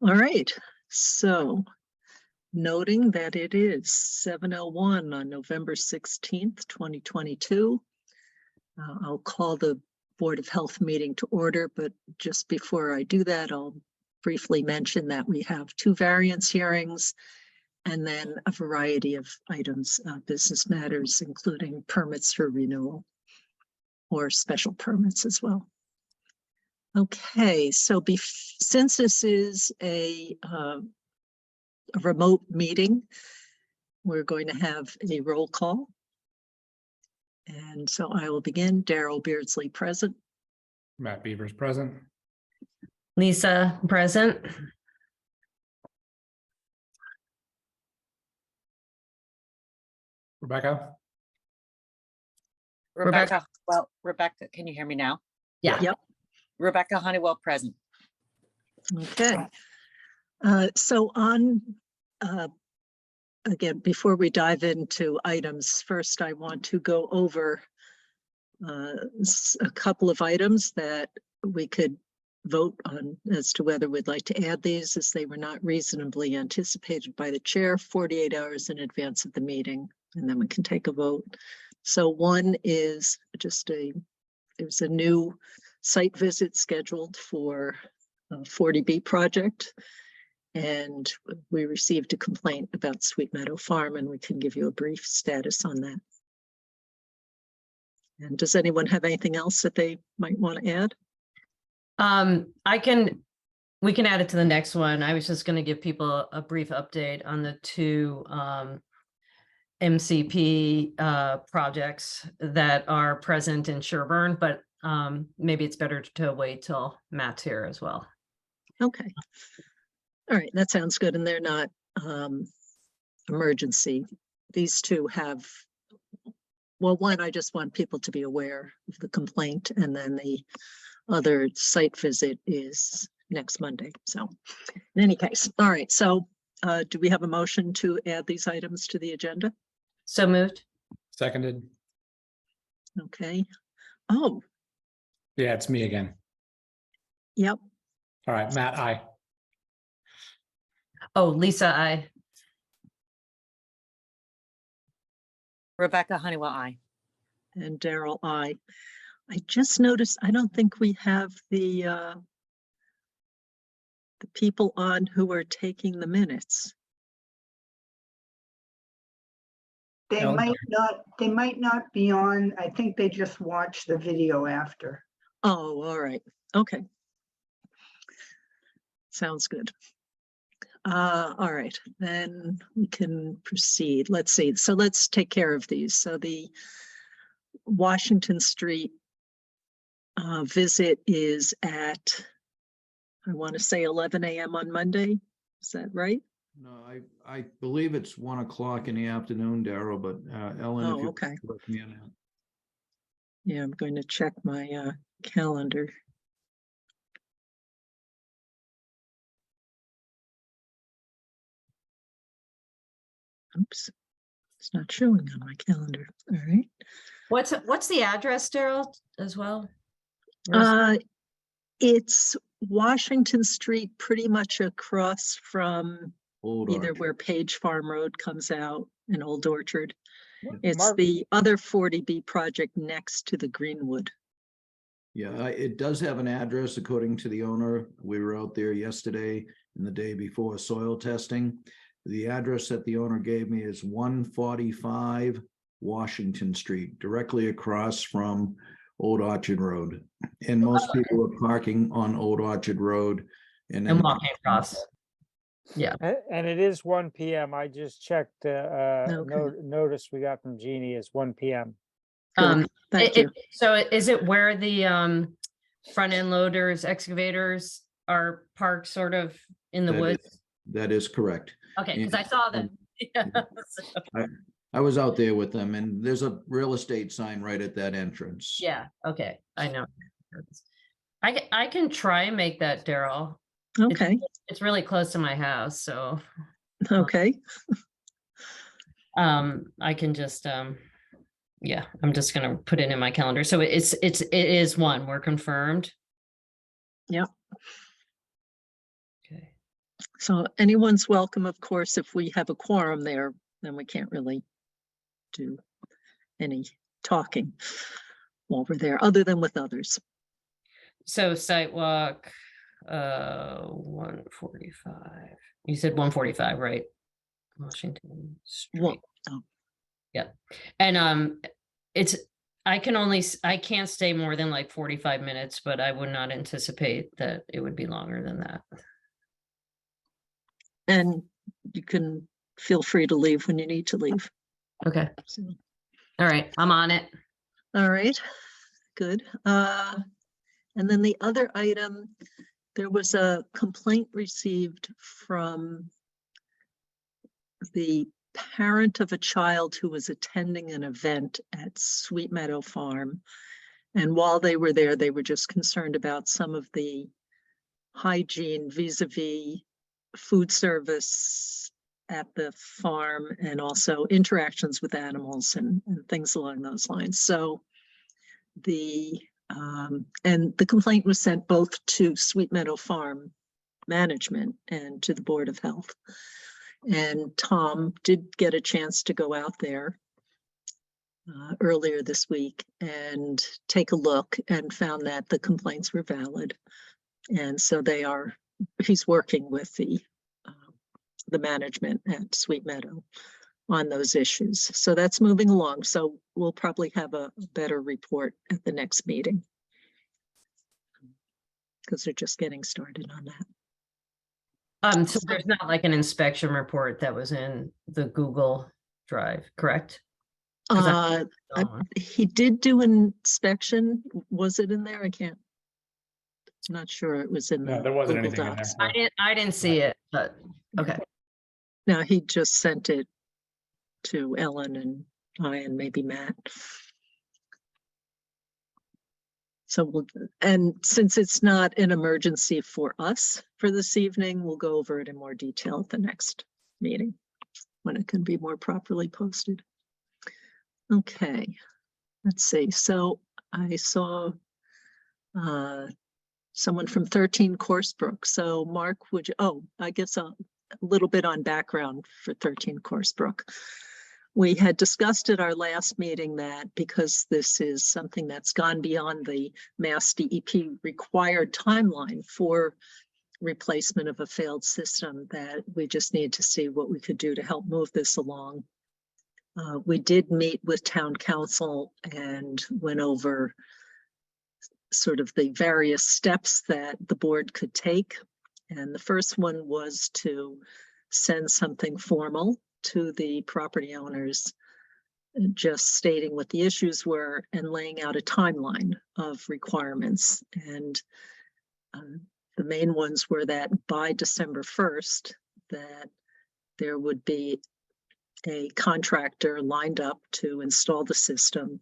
All right, so noting that it is 7:01 on November 16th, 2022, I'll call the Board of Health meeting to order, but just before I do that, I'll briefly mention that we have 2 variance hearings and then a variety of items, business matters, including permits for renewal or special permits as well. Okay, so since this is a remote meeting, we're going to have a roll call. And so I will begin. Daryl Beardsley present. Matt Beavers present. Lisa present. Rebecca. Rebecca. Well, Rebecca, can you hear me now? Yeah. Yep. Rebecca Honeywell present. Okay. So on, again, before we dive into items, first I want to go over a couple of items that we could vote on as to whether we'd like to add these, as they were not reasonably anticipated by the chair 48 hours in advance of the meeting, and then we can take a vote. So one is just there's a new site visit scheduled for 40B project, and we received a complaint about Sweet Meadow Farm, and we can give you a brief status on that. And does anyone have anything else that they might want to add? We can add it to the next one. I was just going to give people a brief update on the 2 MCP projects that are present in Sherborn, but maybe it's better to wait till Matt's here as well. Okay. All right, that sounds good. And they're not emergency. These 2 have, well, one, I just want people to be aware of the complaint, and then the other site visit is next Monday. So in any case, all right. So do we have a motion to add these items to the agenda? So moved. Seconded. Okay. Oh, Yeah, it's me again. yep. All right, Matt, aye. Oh, Lisa, I. Rebecca Honeywell, aye. And Daryl, I just noticed, I don't think we have the people on who are taking the minutes. They Ellen? might not be on. I think they just watch the video after. Oh, all right. Okay. Sounds good. All right, then we can proceed. Let's see. So let's take care of these. So the Washington Street visit is at, I want to say 11 a.m. on Monday. Is that right? No, I believe it's 1 o'clock in the afternoon, Daryl, but Ellen, if Oh, you okay. correct me on that. Yeah, I'm going to check my calendar. Oops, it's not showing on my calendar. All right. What's the address, Daryl, as well? It's Washington Street, pretty much across from Old either Orchard. where Page Farm Road comes out in Old Orchard. It's Mark- the other 40B project next to the Greenwood. Yeah, it does have an address according to the owner. We were out there yesterday and the day before soil testing. The address that the owner gave me is 145 Washington Street, directly across from Old Orchard Road. And most people are parking on Old Orchard Road and then And walking across. Yeah. And it is 1 PM. I just checked, notice we got from Jeannie is 1 PM. Good. Thank you. So is it where the front end loaders, excavators are parked sort of in the woods? That is correct. Okay, because I saw them. I was out there with them, and there's a real estate sign right at that entrance. Yeah, okay, I know. I can try and make that, Daryl. Okay, It's really close to my house, so okay. I can just yeah, I'm just gonna put it in my calendar. So it is 1, we're confirmed. Yep. Okay. So anyone's welcome, of course. If we have a quorum there, then we can't really do any talking while we're there, other than with others. So sidewalk, 145. You said 145, right? Washington Well, Street. oh, Yeah. And I can't stay more than like 45 minutes, but I would not anticipate that it would be longer than that. and you can feel free to leave when you need to leave. Okay. So, All right. I'm on it. all right, good. And then the other item, there was a complaint received from the parent of a child who was attending an event at Sweet Meadow Farm. And while they were there, they were just concerned about some of the hygiene vis-a-vis food service at the farm and also interactions with animals and things along those lines. So and the complaint was sent both to Sweet Meadow Farm management and to the Board of Health. And Tom did get a chance to go out there earlier this week and take a look and found that the complaints were valid. And so he's working with the management at Sweet Meadow on those issues. So that's moving along. So we'll probably have a better report at the next meeting, because they're just getting started on that. So there's not like an inspection report that was in the Google Drive, correct? 'Cause He did do an inspection. Was it in there? I'm not sure it was in the No, there wasn't Google anything in Docs. there. I didn't see it, but okay. No, he just sent it to Ellen and I and maybe Matt. So and since it's not an emergency for us for this evening, we'll go over it in more detail at the next meeting when it can be more properly posted. Okay, let's see. So I saw someone from 13 Coursebrook. So Mark, would you, I guess a little bit on background for 13 Coursebrook. We had discussed at our last meeting that because this is something that's gone beyond the Mass DEP required timeline for replacement of a failed system, that we just need to see what we could do to help move this along. We did meet with town council and went over sort of the various steps that the board could take. And the first one was to send something formal to the property owners, just stating what the issues were and laying out a timeline of requirements. And the main ones were that by December 1st, that there would be a contractor lined up to install the system,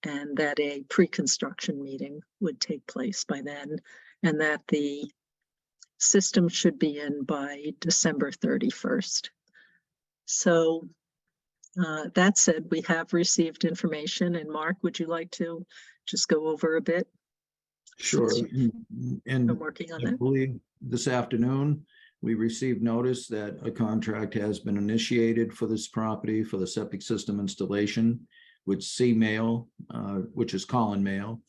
and that a pre-construction meeting would take place by then, and that the system should be in by December 31st. So that said, we have received information, and Mark, would you like to just go over a bit? Sure. And I'm working on I that. believe this afternoon, we received notice that a contract has been initiated for this property for the septic system installation with C Mail, which is Colin Mail.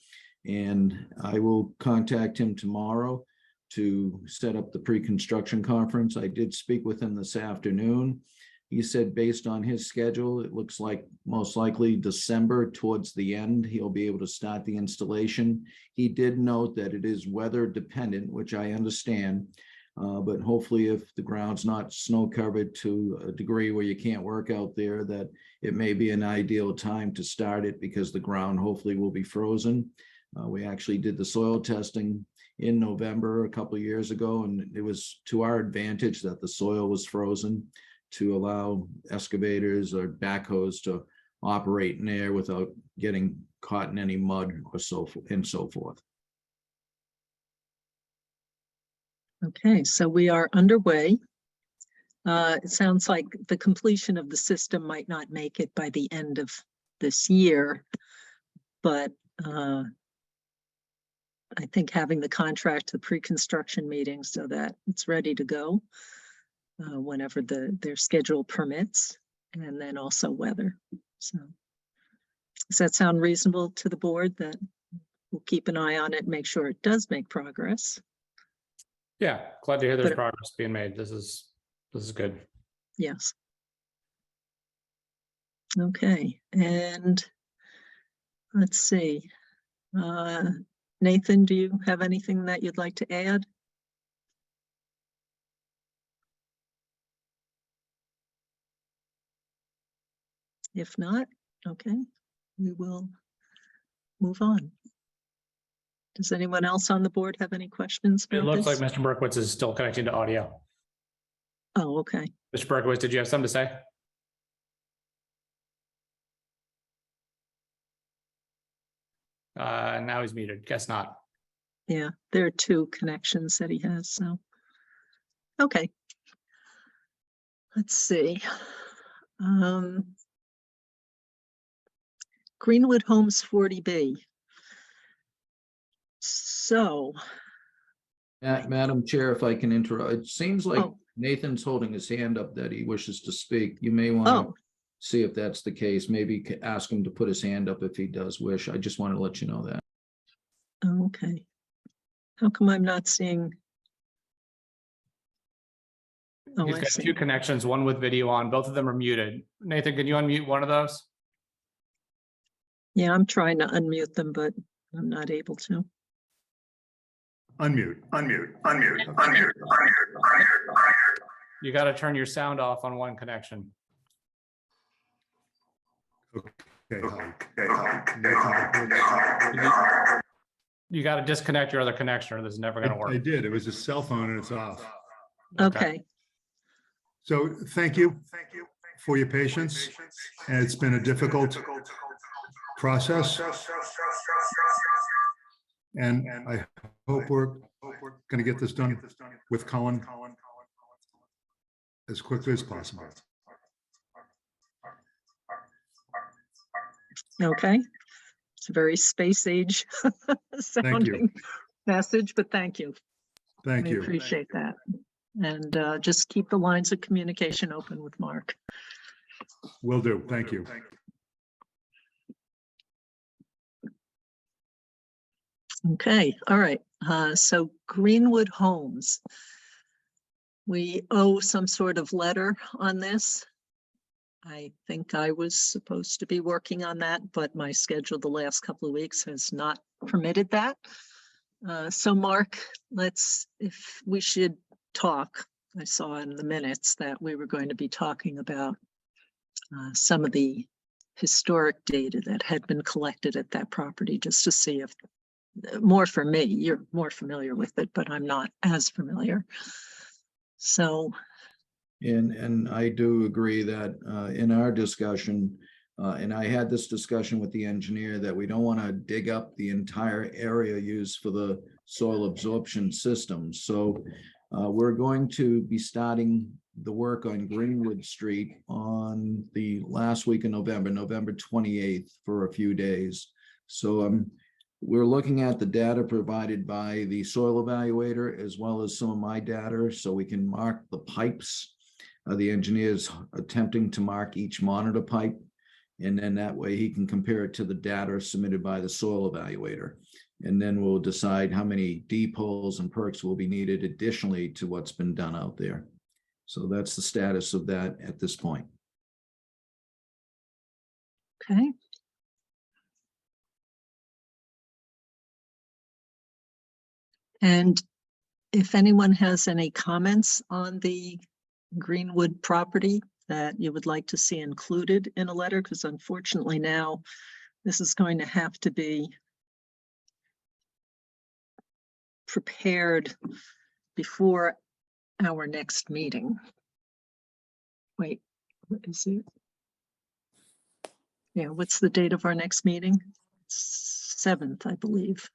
And I will contact him tomorrow to set up the pre-construction conference. I did speak with him this afternoon. He said based on his schedule, it looks like most likely December towards the end, he'll be able to start the installation. He did note that it is weather dependent, which I understand. But hopefully if the ground's not snow covered to a degree where you can't work out there, that it may be an ideal time to start it because the ground hopefully will be frozen. We actually did the soil testing in November a couple of years ago, and it was to our advantage that the soil was frozen to allow excavators or backhoes to operate in there without getting caught in any mud or so forth. Okay, so we are underway. It sounds like the completion of the system might not make it by the end of this year, but I think having the contract, the pre-construction meeting so that it's ready to go whenever their schedule permits, and then also weather. So does that sound reasonable to the board, that we'll keep an eye on it, make sure it does make progress? Yeah, glad to hear there's But- progress being made. This is good. Yes. Okay, and let's see. Nathan, do you have anything that you'd like to add? If not, okay, we will move on. Does anyone else on the board have any questions It about looks like this? Mr. Berkowitz is still connecting to audio. Oh, okay. Mr. Berkowitz, did you have something to say? Now he's muted. Guess not. Yeah, there are two connections that he has, so. Okay. Let's see. Greenwood Homes 40B. So, Madam Chair, if I can interrupt, it seems like Oh. Nathan's holding his hand up that he wishes to speak. You may want to oh, see if that's the case. Maybe ask him to put his hand up if he does wish. I just want to let you know that. okay. How come I'm not seeing? Oh, He's I got see. two connections, one with video on. Both of them are muted. Nathan, can you unmute one of those? Yeah, I'm trying to unmute them, but I'm not able to. Unmute. You got to turn your sound off on one connection. You got to disconnect your other connection or this is never going to I work. did. It was a cell phone and it's off. Okay, So thank you for your patience. And it's been a difficult process. And I hope we're going to get this done with Colin as quickly as possible. okay. It's a very space age sounding message, but thank you. Thank We you. appreciate that. And just keep the lines of communication open with Mark. Will do. Thank you. Okay, all right. So Greenwood Homes. We owe some sort of letter on this. I think I was supposed to be working on that, but my schedule the last couple of weeks has not permitted that. So Mark, if we should talk, I saw in the minutes that we were going to be talking about some of the historic data that had been collected at that property, just to see if, more for me, you're more familiar with it, but I'm not as familiar. So, And I do agree that in our discussion, and I had this discussion with the engineer, that we don't want to dig up the entire area used for the soil absorption system. So we're going to be starting the work on Greenwood Street on the last week of November, November 28th, for a few days. So we're looking at the data provided by the soil evaluator as well as some of my data, so we can mark the pipes. The engineer's attempting to mark each monitor pipe, and then that way he can compare it to the data submitted by the soil evaluator. And then we'll decide how many deep holes and perks will be needed additionally to what's been done out there. So that's the status of that at this point. okay. And if anyone has any comments on the Greenwood property that you would like to see included in a letter, because unfortunately now this is going to have to be prepared before our next meeting. Wait, what is it? Yeah, what's the date of our next meeting? 7th, I believe.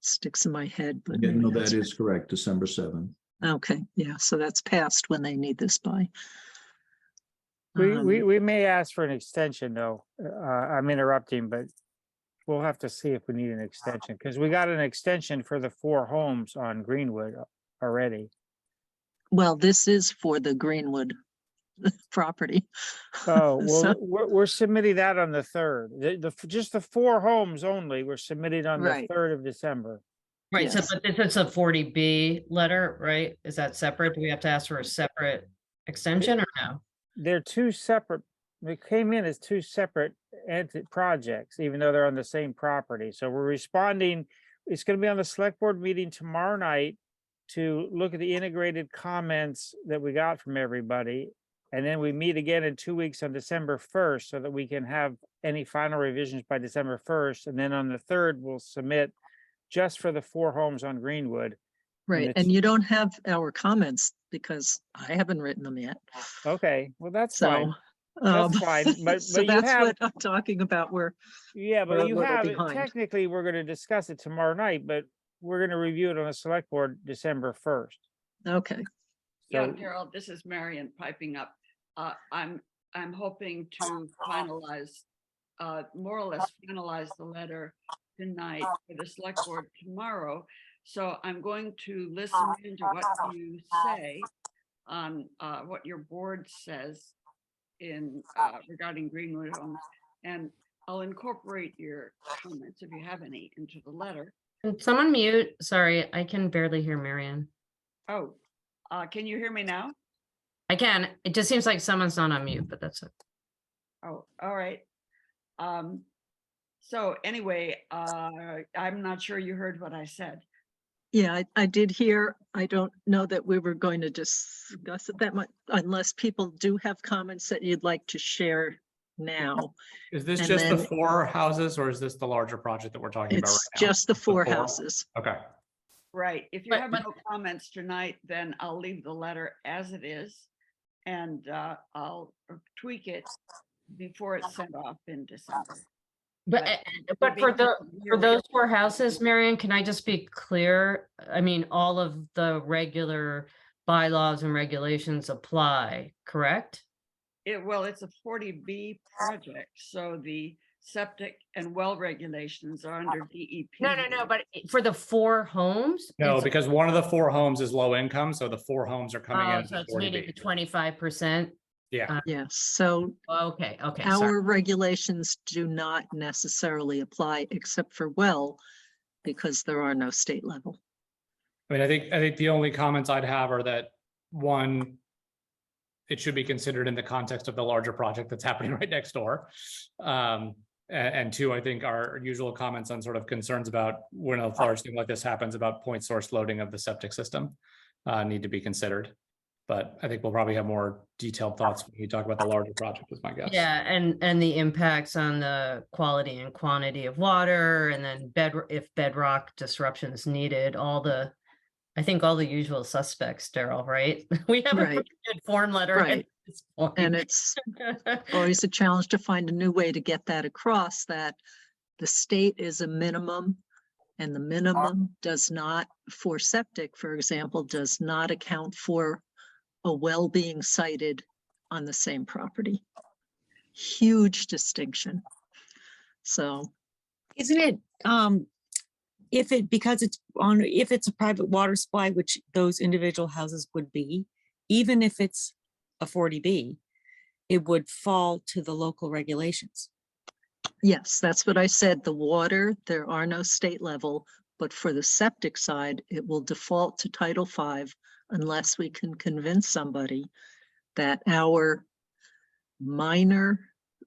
Sticks in my head, but Yeah, maybe no, that's that is correct, December 7th. okay. Yeah, so that's past when they need this by. We may ask for an extension though. I'm interrupting, but we'll have to see if we need an extension, because we got an extension for the 4 homes on Greenwood already. Well, this is for the Greenwood property. Oh, well, So- we're submitting that on the 3rd. Just the 4 homes only were submitted on the Right. 3rd of December. Right, so Yes. but this is a 40B letter, right? Is that separate? Do we have to ask for a separate extension or no? They're 2 separate, they came in as 2 separate projects, even though they're on the same property. So we're responding, it's gonna be on the select board meeting tomorrow night to look at the integrated comments that we got from everybody. And then we meet again in 2 weeks on December 1st so that we can have any final revisions by December 1st. And then on the 3rd, we'll submit just for the 4 homes on Greenwood. Right, it's- and you don't have our comments because I haven't written them yet. Okay, well, that's So. fine. That's fine, but So you that's have, what I'm talking about. yeah, we're but a you little have, behind. technically, we're gonna discuss it tomorrow night, but we're gonna review it on the select board December 1st. Okay, Yeah, So, Gerald, this is Marion piping up. I'm hoping to finalize, more or less finalize the letter tonight for the select board tomorrow. So I'm going to listen into what you say on what your board says in regarding Greenwood Homes, and I'll incorporate your comments if you have any into the letter. Can someone mute? Sorry, I can barely hear Marion. Oh, can you hear me now? I can. It just seems like someone's not on mute, but that's it. Oh, all right. So anyway, I'm not sure you heard what I said. yeah, I did hear, I don't know that we were going to discuss it that much unless people do have comments that you'd like to share now. Is this And just the then- 4 houses or is this the larger project that we're talking about right It's now? just the 4 4? houses. Okay, Right. If you But- have but- no comments tonight, then I'll leave the letter as it is. And I'll tweak it before it's sent off in December. But, but for those 4 houses, Marion, can I just be clear? I mean, all of the regular bylaws and regulations apply, correct? Well, it's a 40B project, so the septic and well regulations are under DEP. No, but for the 4 homes? no, it's- because one of the 4 homes is low income, so the 4 homes are coming Oh, in. so as it's meeting 40B. the 25%? Yeah, Yes, so Okay, sorry. our regulations do not necessarily apply except for well, because there are no state level. I mean, I think the only comments I'd have are that, 1, it should be considered in the context of the larger project that's happening right next door. And 2, I think our usual comments on sort of concerns about when a large thing like this happens about point source loading of the septic system need to be considered. But I think we'll probably have more detailed thoughts when we talk about the larger project, is my guess. Yeah, and the impacts on the quality and quantity of water, and then if bedrock disruption is needed, I think all the usual suspects, Daryl, right? We have a Right. pretty good form letter. at Right. this point. And it's always a challenge to find a new way to get that across, that the state is a minimum, and the minimum does not, for septic, for example, does not account for a well being sited on the same property. Huge distinction. So, Isn't it, because if it's a private water supply, which those individual houses would be, even if it's a 40B, it would fall to the local regulations. yes, that's what I said. The water, there are no state level, but for the septic side, it will default to Title V unless we can convince somebody that our minor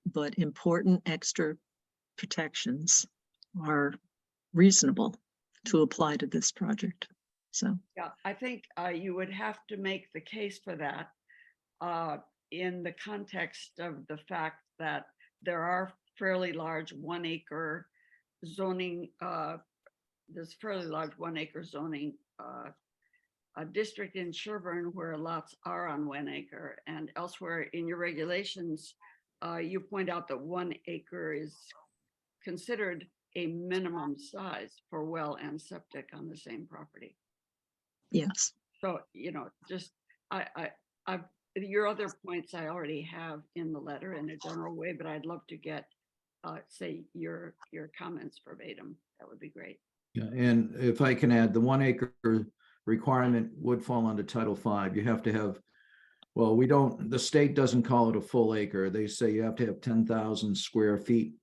but important extra protections are reasonable to apply to this project. So, Yeah, I think you would have to make the case for that in the context of the fact that there are fairly large 1 acre zoning, there's fairly large 1 acre zoning a district in Sherborn where lots are on 1 acre, and elsewhere in your regulations, you point out that 1 acre is considered a minimum size for well and septic on the same property. yes, So, just, I've, your other points I already have in the letter in a general way, but I'd love to get, say, your comments verbatim. That would be great. Yeah, and if I can add, the 1 acre requirement would fall under Title V. You have to have, well, the state doesn't call it a full acre. They say you have to have 10,000 square feet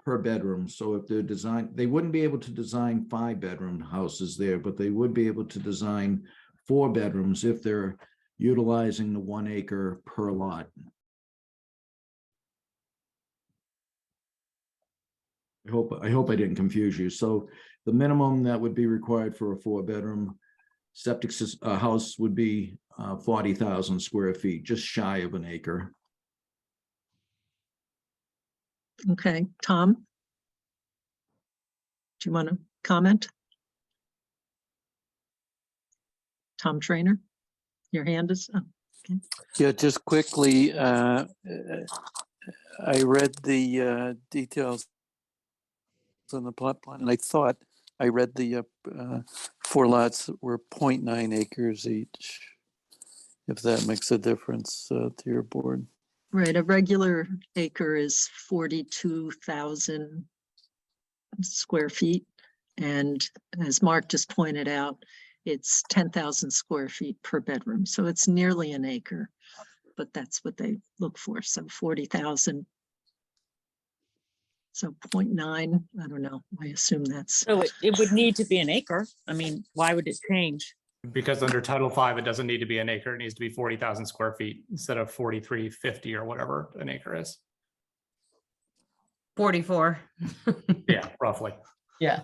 per bedroom. So if they're they wouldn't be able to design 5-bedroom houses there, but they would be able to design 4 bedrooms if they're utilizing the 1 acre per lot. I hope I didn't confuse you. So the minimum that would be required for a 4-bedroom septic house would be 40,000 square feet, just shy of an acre. Okay, Tom? Do you want to comment? Tom Trainer? Your hand is up. Okay. Yeah, just quickly, I read the details on the plot plan, and I thought I read the 4 lots were 0.9 acres each, if that makes a difference to your board. Right, a regular acre is 42,000 square feet. And as Mark just pointed out, it's 10,000 square feet per bedroom. So it's nearly an acre, but that's what they look for. So 40,000. So 0.9, I don't know. I assume that's, So it would need to be an acre. I mean, why would it change? Because under Title V, it doesn't need to be an acre. It needs to be 40,000 square feet instead of 4350 or whatever an acre is. 44. Yeah, roughly. Yeah.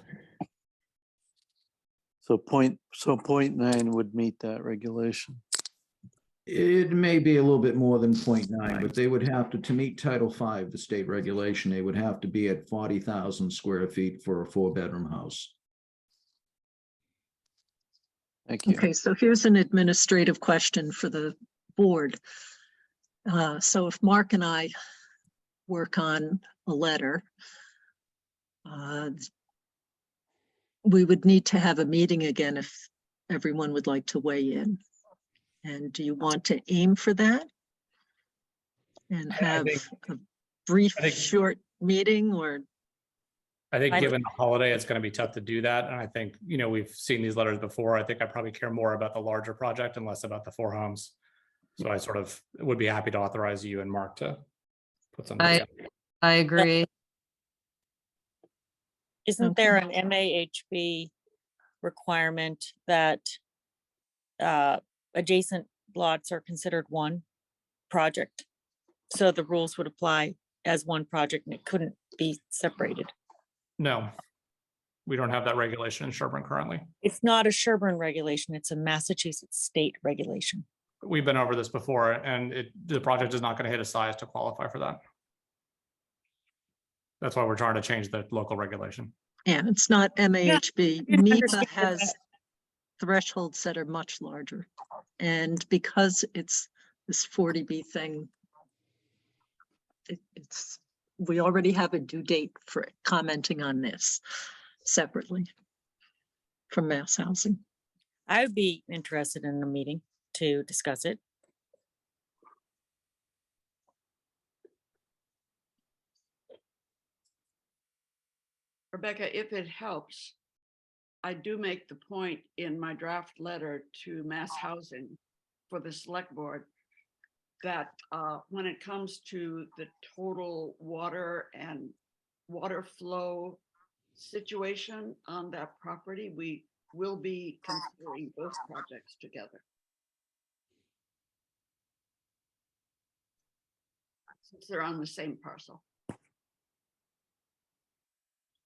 So 0.9 would meet that regulation. It may be a little bit more than 0.9, but they would have to meet Title V, the state regulation, they would have to be at 40,000 square feet for a 4-bedroom house. Thank you. okay, so here's an administrative question for the board. So if Mark and I work on a letter, we would need to have a meeting again if everyone would like to weigh in. And do you want to aim for that? And have a brief, short meeting, or? I think I- given the holiday, it's going to be tough to do that. And I think, we've seen these letters before. I think I probably care more about the larger project and less about the 4 homes. So I sort of would be happy to authorize you and Mark to put something together. I agree. Isn't there an MAHB requirement that adjacent lots are considered one project? So the rules would apply as one project and it couldn't be separated. No, we don't have that regulation in Sherborn currently. It's not a Sherborn regulation, it's a Massachusetts state regulation. We've been over this before, and the project is not going to hit a size to qualify for that. That's why we're trying to change the local regulation. Yeah, it's not MAHB. didn't NEPA understand has that. thresholds that are much larger. And because it's this 40B thing, we already have a due date for commenting on this separately from mass housing. I would be interested in a meeting to discuss it. Rebecca, if it helps, I do make the point in my draft letter to Mass Housing for the select board that when it comes to the total water and water flow situation on that property, we will be considering both projects together. Since they're on the same parcel.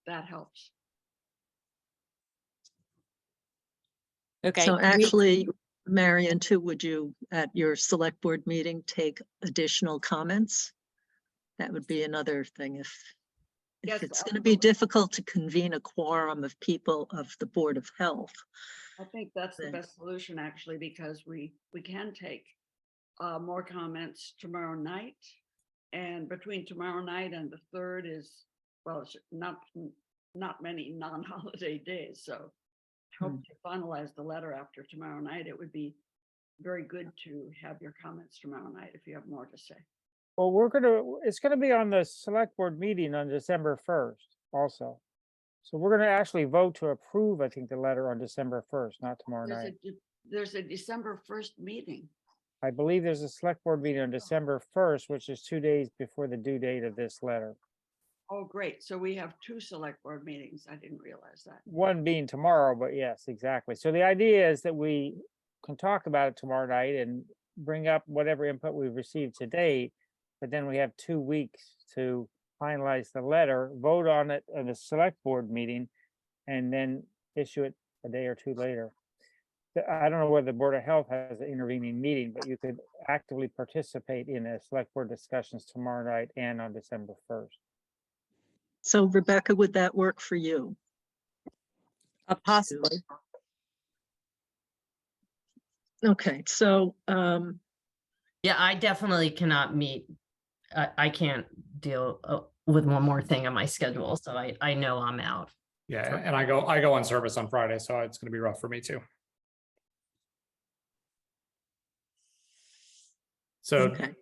That helps. Okay. So actually, Marion, too, would you, at your select board meeting, take additional comments? That would be another thing if Yes, it's going to be difficult to convene a quorum of people of the Board of Health. I think that's the Then- best solution, actually, because we can take more comments tomorrow night. And between tomorrow night and the 3rd is, well, it's not many non-holiday days. So hope to finalize the letter after tomorrow night. It would be very good to have your comments tomorrow night if you have more to say. Well, it's gonna be on the select board meeting on December 1st also. So we're gonna actually vote to approve, I think, the letter on December 1st, not tomorrow night. There's a December 1st meeting. I believe there's a select board meeting on December 1st, which is 2 days before the due date of this letter. Oh, great. So we have 2 select board meetings. I didn't realize that. One being tomorrow, but yes, exactly. So the idea is that we can talk about it tomorrow night and bring up whatever input we've received to date. But then we have 2 weeks to finalize the letter, vote on it at a select board meeting, and then issue it a day or 2 later. I don't know whether the Board of Health has an intervening meeting, but you could actively participate in a select board discussions tomorrow night and on December 1st. So Rebecca, would that work for you? Possibly. Okay, so, Yeah, I definitely cannot meet. I can't deal with one more thing on my schedule, so I know I'm out. Yeah, and I go on service on Friday, so it's gonna be rough for me too. So okay,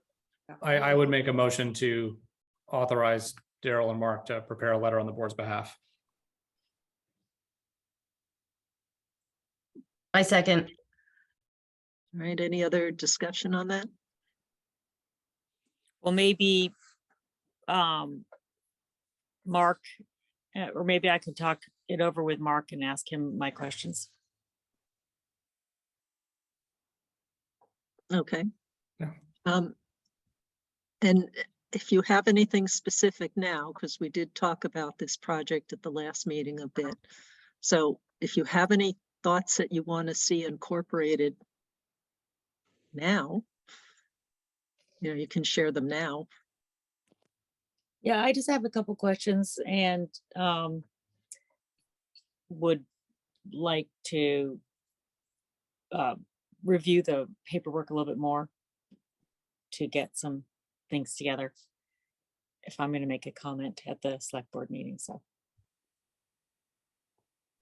I would make a motion to authorize Daryl and Mark to prepare a letter on the board's behalf. I second. all right, any other discussion on that? Well, maybe Mark, or maybe I could talk it over with Mark and ask him my questions. Okay. Yeah. And if you have anything specific now, because we did talk about this project at the last meeting a bit. So if you have any thoughts that you want to see incorporated now, you can share them now. Yeah, I just have a couple questions and would like to review the paperwork a little bit more to get some things together if I'm going to make a comment at the select board meeting. So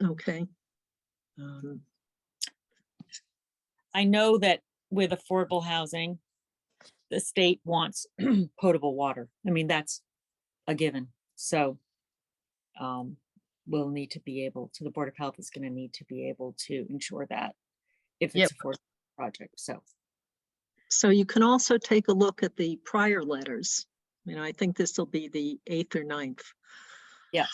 Okay. I know that with affordable housing, the state wants potable water. I mean, that's a given. So we'll need to be able to, the Board of Health is going to need to be able to ensure that if it's a affordable project. So you can also take a look at the prior letters. I think this will be the 8th or 9th. Yes.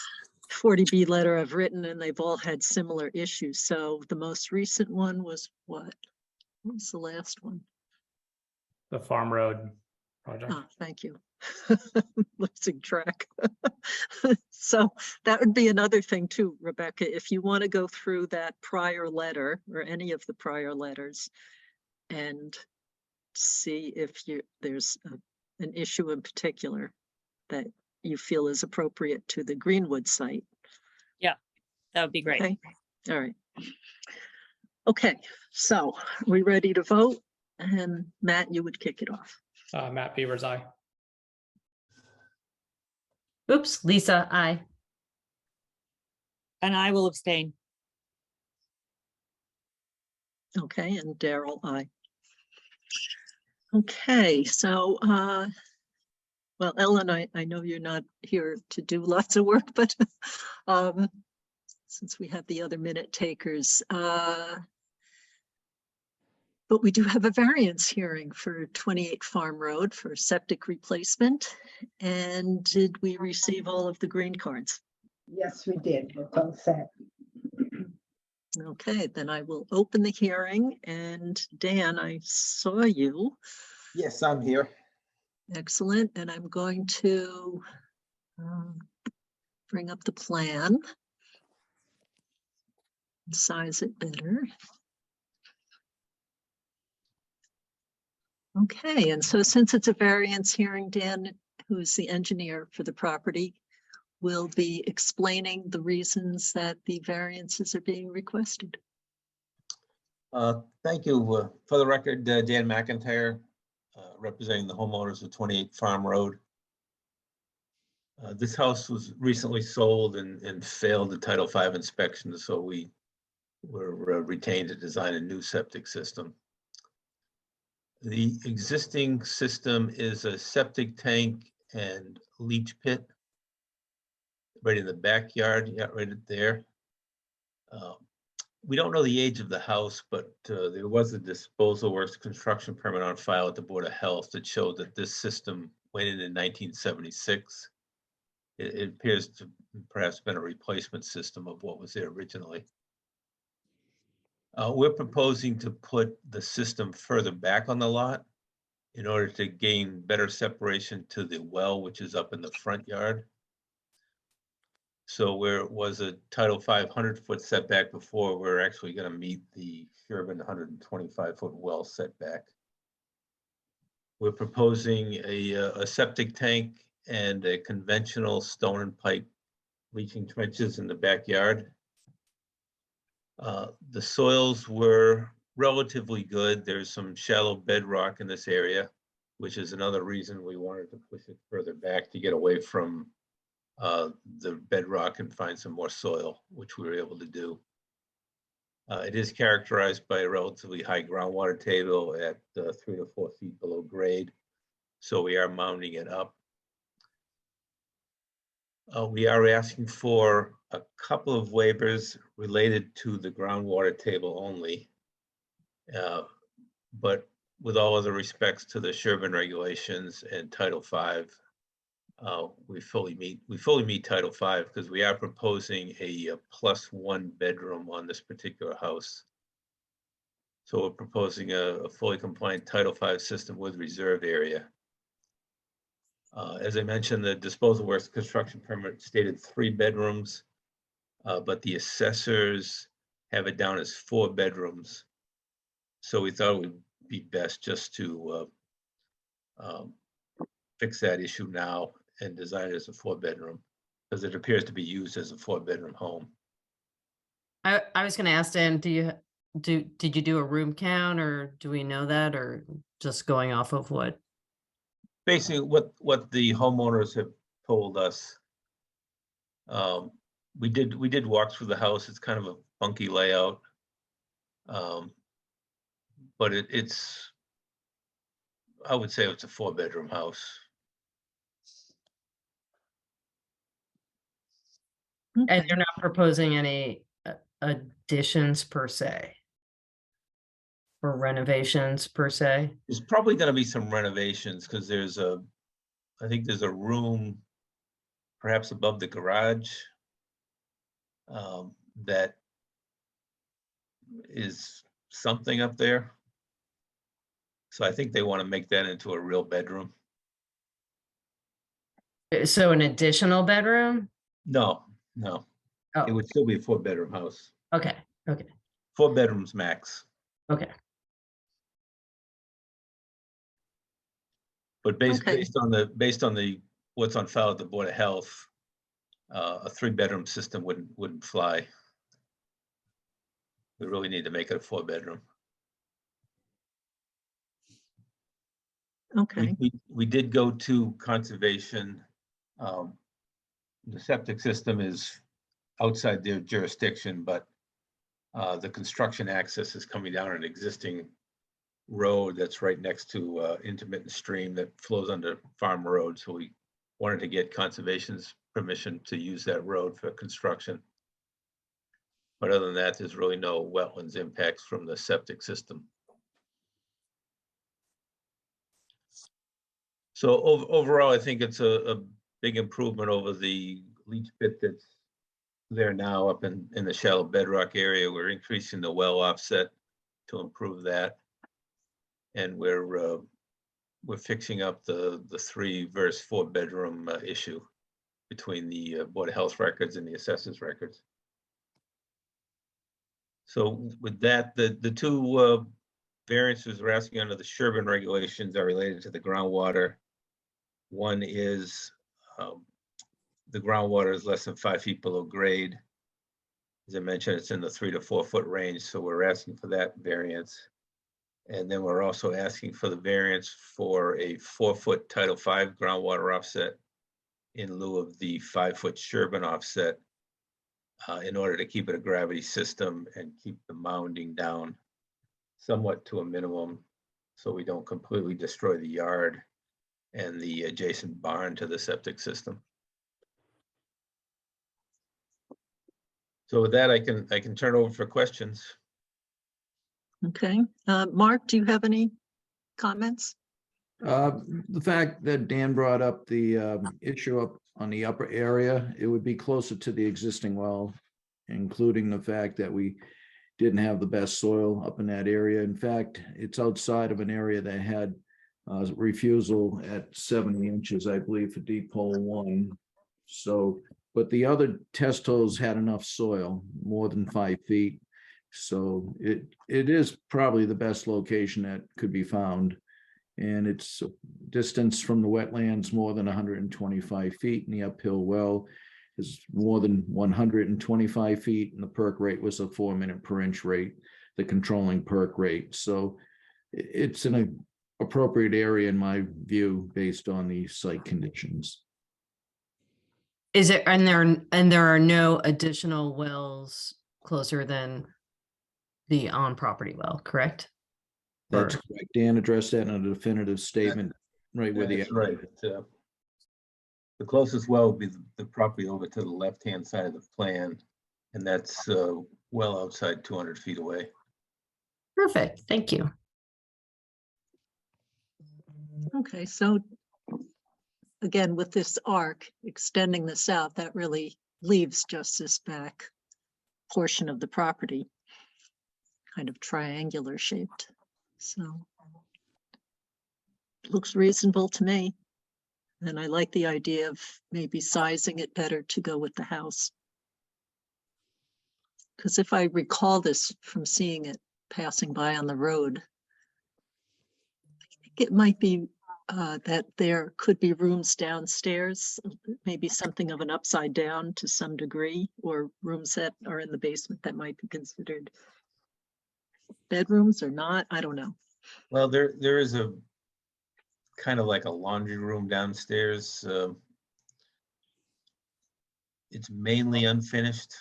40B letter I've written, and they've all had similar issues. So the most recent one was what? What was the last one? The Farm Road project. Oh, thank you. Losing track. So that would be another thing too, Rebecca, if you want to go through that prior letter or any of the prior letters and see if there's an issue in particular that you feel is appropriate to the Greenwood site. Yeah, that would be great. Okay. All right. Okay, so we ready to vote? And Matt, you would kick it off. Matt Beaver's eye. Oops, Lisa, I. And I will abstain. Okay, and Daryl, aye. Okay, so, well, Ellen, I know you're not here to do lots of work, but since we have the other minute takers, but we do have a variance hearing for 28 Farm Road for septic replacement. And did we receive all of the green cards? Yes, we did. It's all set. Okay, then I will open the hearing, and Dan, I saw you. Yes, I'm here. Excellent, and I'm going to bring up the plan. Size it better. Okay, and so since it's a variance hearing, Dan, who's the engineer for the property, will be explaining the reasons that the variances are being requested. Thank you. For the record, Dan McIntyre, representing the homeowners of 28 Farm Road. This house was recently sold and failed the Title V inspection, so we were retained to design a new septic system. The existing system is a septic tank and leach pit. right in the backyard, yeah, right there. We don't know the age of the house, but there was a disposal works construction permit on file at the Board of Health that showed that this system went in 1976. It appears to perhaps been a replacement system of what was there originally. We're proposing to put the system further back on the lot in order to gain better separation to the well, which is up in the front yard. So where it was a Title 500-foot setback before, we're actually going to meet the Sherborn 125-foot well setback. We're proposing a septic tank and a conventional stone and pipe leaching trenches in the backyard. The soils were relatively good. There's some shallow bedrock in this area, which is another reason we wanted to push it further back to get away from the bedrock and find some more soil, which we were able to do. It is characterized by a relatively high groundwater table at 3 to 4 feet below grade. So we are mounding it up. We are asking for a couple of waivers related to the groundwater table only. But with all other respects to the Sherborn regulations and Title V, we fully meet Title V because we are proposing a +1 bedroom on this particular house. So we're proposing a fully compliant Title V system with reserve area. As I mentioned, the disposal works construction permit stated 3 bedrooms, but the assessors have it down as 4 bedrooms. So we thought it would be best just to fix that issue now and design it as a 4-bedroom, because it appears to be used as a 4-bedroom home. I was gonna ask Dan, did you do a room count, or do we know that, or just going off of what? Basically, what the homeowners have told us. We did walk through the house. It's kind of a funky layout. But it's, I would say it's a 4-bedroom house. And Okay. you're not proposing any additions per se? Or renovations per se? There's probably gonna be some renovations because I think there's a room perhaps above the garage that is something up there. So I think they want to make that into a real bedroom. So an additional bedroom? No, it Oh, would still be a 4-bedroom house. okay, okay, 4 bedrooms max. okay. But based Okay. based on the what's on file at the Board of Health, a 3-bedroom system wouldn't fly. We really need to make it a 4-bedroom. Okay. We did go to conservation. The septic system is outside their jurisdiction, but the construction access is coming down an existing road that's right next to intermittent stream that flows under Farm Road. So we wanted to get conservation's permission to use that road for construction. But other than that, there's really no wetlands impacts from the septic system. So overall, I think it's a big improvement over the leach pit that's there now up in the shallow bedrock area. We're increasing the well offset to improve that. And we're fixing up the 3 versus 4-bedroom issue between the Board of Health records and the assessors records. So with that, the 2 variances we're asking under the Sherborn regulations are related to the groundwater. One is the groundwater is less than 5 feet below grade. As I mentioned, it's in the 3 to 4 foot range, so we're asking for that variance. And then we're also asking for the variance for a 4-foot Title V groundwater offset in lieu of the 5-foot Sherborn offset in order to keep it a gravity system and keep the mounding down somewhat to a minimum so we don't completely destroy the yard and the adjacent barn to the septic system. So with that, I can turn over for questions. Okay, Mark, do you have any comments? The fact that Dan brought up the issue up on the upper area, it would be closer to the existing well, including the fact that we didn't have the best soil up in that area. In fact, it's outside of an area that had refusal at 70 inches, I believe, for deep hole 1. So, but the other test holes had enough soil, more than 5 feet. So it is probably the best location that could be found. And it's distance from the wetlands more than 125 feet, and the uphill well is more than 125 feet, and the perk rate was a 4-minute per inch rate, the controlling perk rate. So it's in an appropriate area in my view, based on the site conditions. Is it, and there are no additional wells closer than the on-property well, correct? That's Or- correct. Dan addressed that in a definitive statement, right where the. That's right. The closest well would be the property over to the left-hand side of the plan, and that's well outside 200 feet away. Perfect, thank you. Okay, so again, with this arc extending this out, that really leaves just this back portion of the property, kind of triangular shaped. So looks reasonable to me. And I like the idea of maybe sizing it better to go with the house. Because if I recall this from seeing it passing by on the road, I think it might be that there could be rooms downstairs, maybe something of an upside down to some degree, or rooms that are in the basement that might be considered bedrooms or not. I don't know. Well, there is a kind of like a laundry room downstairs. It's mainly unfinished.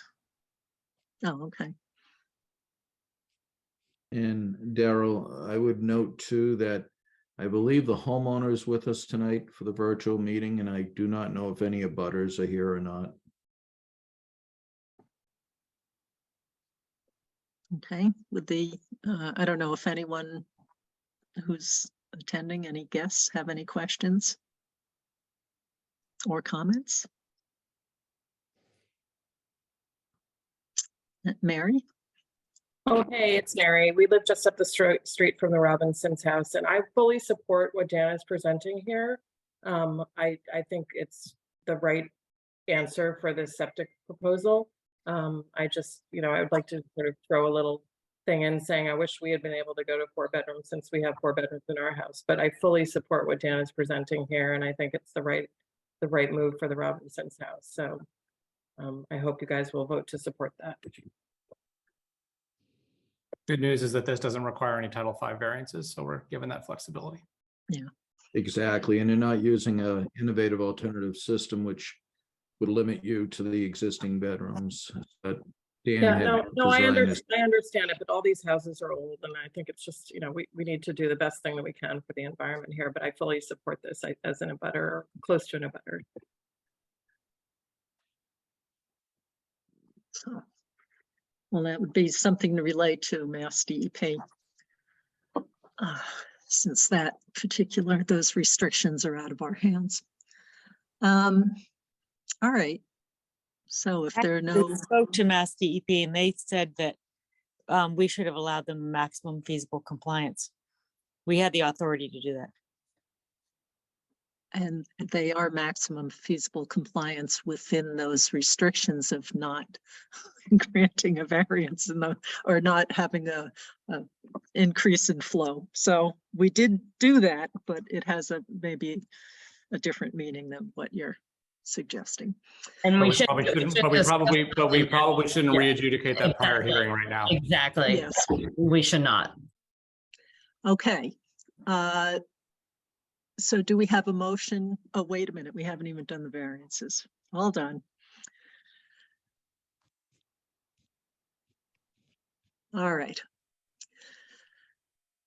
Oh, okay. And Daryl, I would note too that I believe the homeowner is with us tonight for the virtual meeting, and I do not know if any abutters are here or not. Okay, with the, I don't know if anyone who's attending, any guests have any questions or comments? Mary? Oh, hey, it's Mary. We live just up the street from the Robinsons' house, and I fully support what Dan is presenting here. I think it's the right answer for this septic proposal. I just, I would like to sort of throw a little thing in saying I wish we had been able to go to 4 bedrooms since we have 4 bedrooms in our house, but I fully support what Dan is presenting here, and I think it's the right move for the Robinsons' house. So I hope you guys will vote to support that. Good news is that this doesn't require any Title V variances, so we're given that flexibility. Yeah. Exactly, and they're not using an innovative alternative system, which would limit you to the existing bedrooms. But Dan Yeah, had no, I designed this. understand it, but all these houses are old, and I think it's just, we need to do the best thing that we can for the environment here, but I fully support this as an abutter, or close to an abutter. So, well, that would be something to relate to Mass DEP. Since those restrictions are out of our hands. All right. So if there are no. We spoke to Mass DEP and they said that we should have allowed them maximum feasible compliance. We had the authority to do that. And they are maximum feasible compliance within those restrictions of not granting a variance or not having a increase in flow. So we did do that, but it has maybe a different meaning than what you're suggesting. And we should. But we probably shouldn't re-adjudicate that prior hearing right now. Exactly. Yes. We should not. Okay. So do we have a motion? Oh, wait a minute. We haven't even done the variances. All done. All right.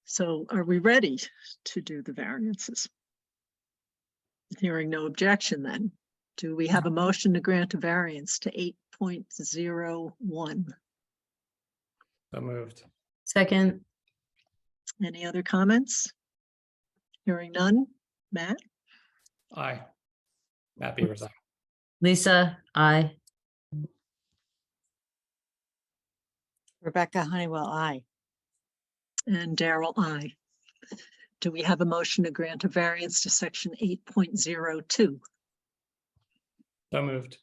So are we ready to do the variances? Hearing no objection then. Do we have a motion to grant a variance to 8.01? So moved. Second, Any other comments? Hearing none. Matt, Aye. Matt Beavers, aye. Lisa, I. Rebecca Honeywell, I. and Daryl, I. Do we have a motion to grant a variance to section 8.02? So moved.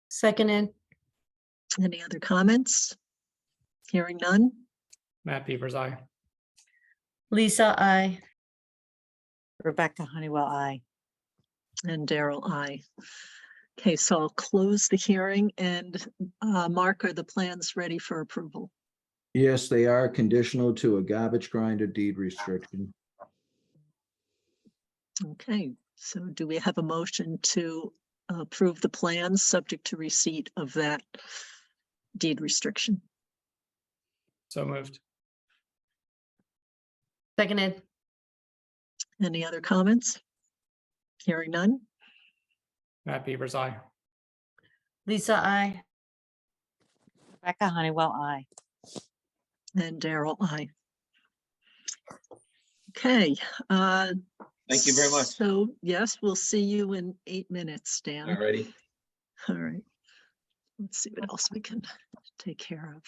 Seconded, Any other comments? Hearing none. Matt Beavers, aye. Lisa, I. Rebecca Honeywell, I. And Daryl, I. Okay, so I'll close the hearing and Mark, are the plans ready for approval? Yes, they are conditional to a garbage grinder deed restriction. Okay, so do we have a motion to approve the plans subject to receipt of that deed restriction? So moved. Seconded, Any other comments? Hearing none. Matt Beavers, aye. Lisa, I. Rebecca Honeywell, I. And Daryl, I. Okay. Thank you very much. So yes, we'll see you in 8 minutes, Dan. Alrighty. All right. Let's see what else we can take care of.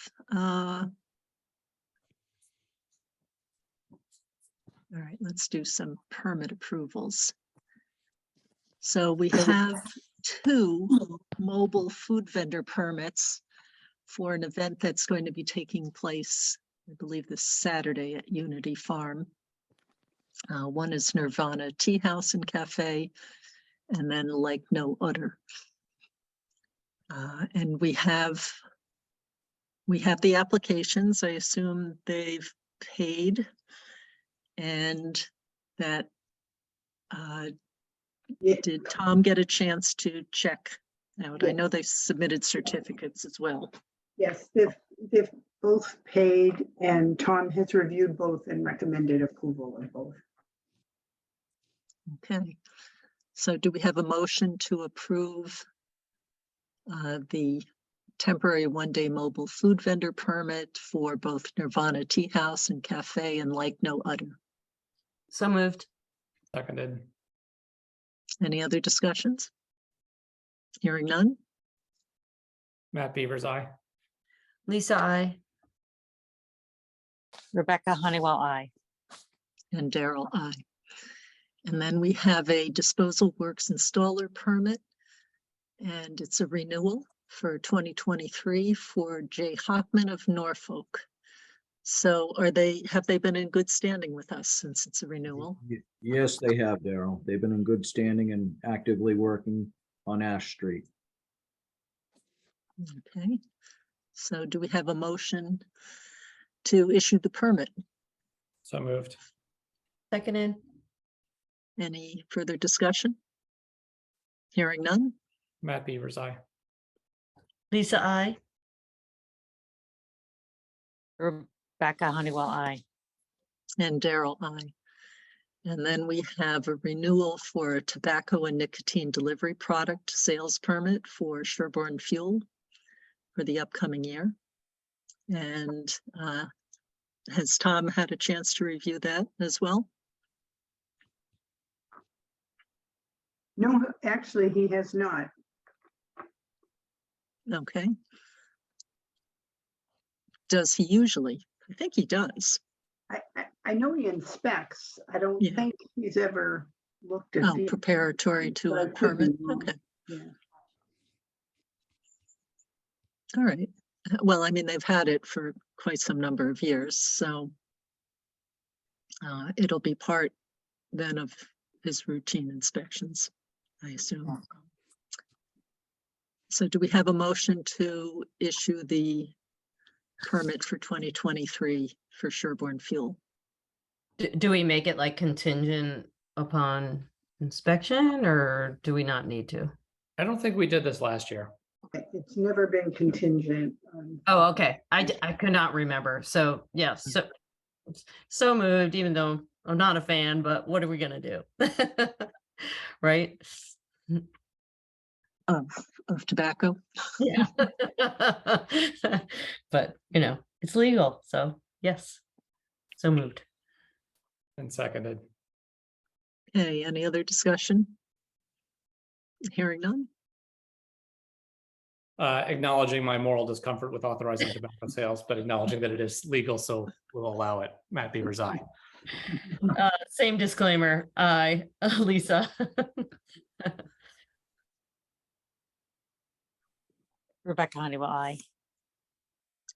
All right, let's do some permit approvals. So we have 2 mobile food vendor permits for an event that's going to be taking place, I believe, this Saturday at Unity Farm. One is Nirvana Tea House and Cafe, and then Like No Other. And we have the applications. I assume they've paid, and that did Tom get a chance to check out? I know they submitted certificates as well. Yes, they've both paid, and Tom has reviewed both and recommended approval of both. Okay, so do we have a motion to approve the temporary 1-day mobile food vendor permit for both Nirvana Tea House and Cafe and Like No Other? So moved. Seconded. Any other discussions? Hearing none. Matt Beavers, aye. Lisa, I. Rebecca Honeywell, I. And Daryl, I. And then we have a disposal works installer permit, and it's a renewal for 2023 for Jay Hockman of Norfolk. So have they been in good standing with us since it's a renewal? Yes, they have, Daryl. They've been in good standing and actively working on Ash Street. Okay, so do we have a motion to issue the permit? So moved. Seconded, Any further discussion? Hearing none. Matt Beavers, aye. Lisa, I. Rebecca Honeywell, I. And Daryl, I. And then we have a renewal for a tobacco and nicotine delivery product sales permit for Sherborn Fuel for the upcoming year. And has Tom had a chance to review that as well? No, actually, he has not. Okay. Does he usually? I think he does. I know he inspects. I don't Yeah. think he's ever looked at. Oh, the- preparatory to but a I could be permit. wrong. Okay. Yeah. All right. Well, I mean, they've had it for quite some number of years, so it'll be part then of his routine inspections, I assume. So do we have a motion to issue the permit for 2023 for Sherborn Fuel? Do we make it like contingent upon inspection, or do we not need to? I don't think we did this last year. It's never been contingent on. Oh, okay. I could not remember. So yes, so moved, even though I'm not a fan, but what are we gonna do? Right? of tobacco. Yeah. But, you know, it's legal, so yes. So moved. And seconded. Okay, any other discussion? Hearing none. Acknowledging my moral discomfort with authorizing tobacco sales, but acknowledging that it is legal, so we'll allow it. Matt Beavers, aye. Same disclaimer, aye, Lisa. Rebecca Honeywell, aye.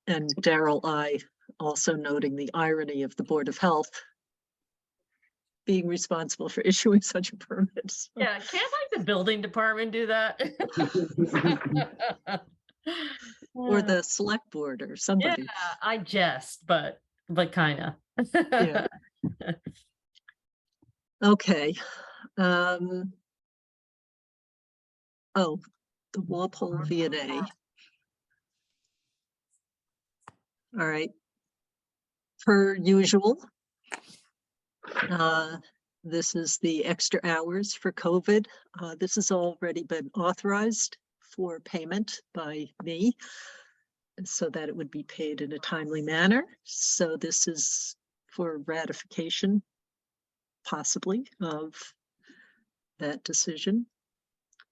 And Daryl, I, also noting the irony of the Board of Health being responsible for issuing such a permit. So- Yeah, can't like the building department do that? Or the select board or Yeah, somebody. I jest, but kinda. Yeah. Okay. Oh, the Walpole V&A. All right. Per usual. This is the extra hours for COVID. This has already been authorized for payment by me so that it would be paid in a timely manner. So this is for ratification, possibly, of that decision.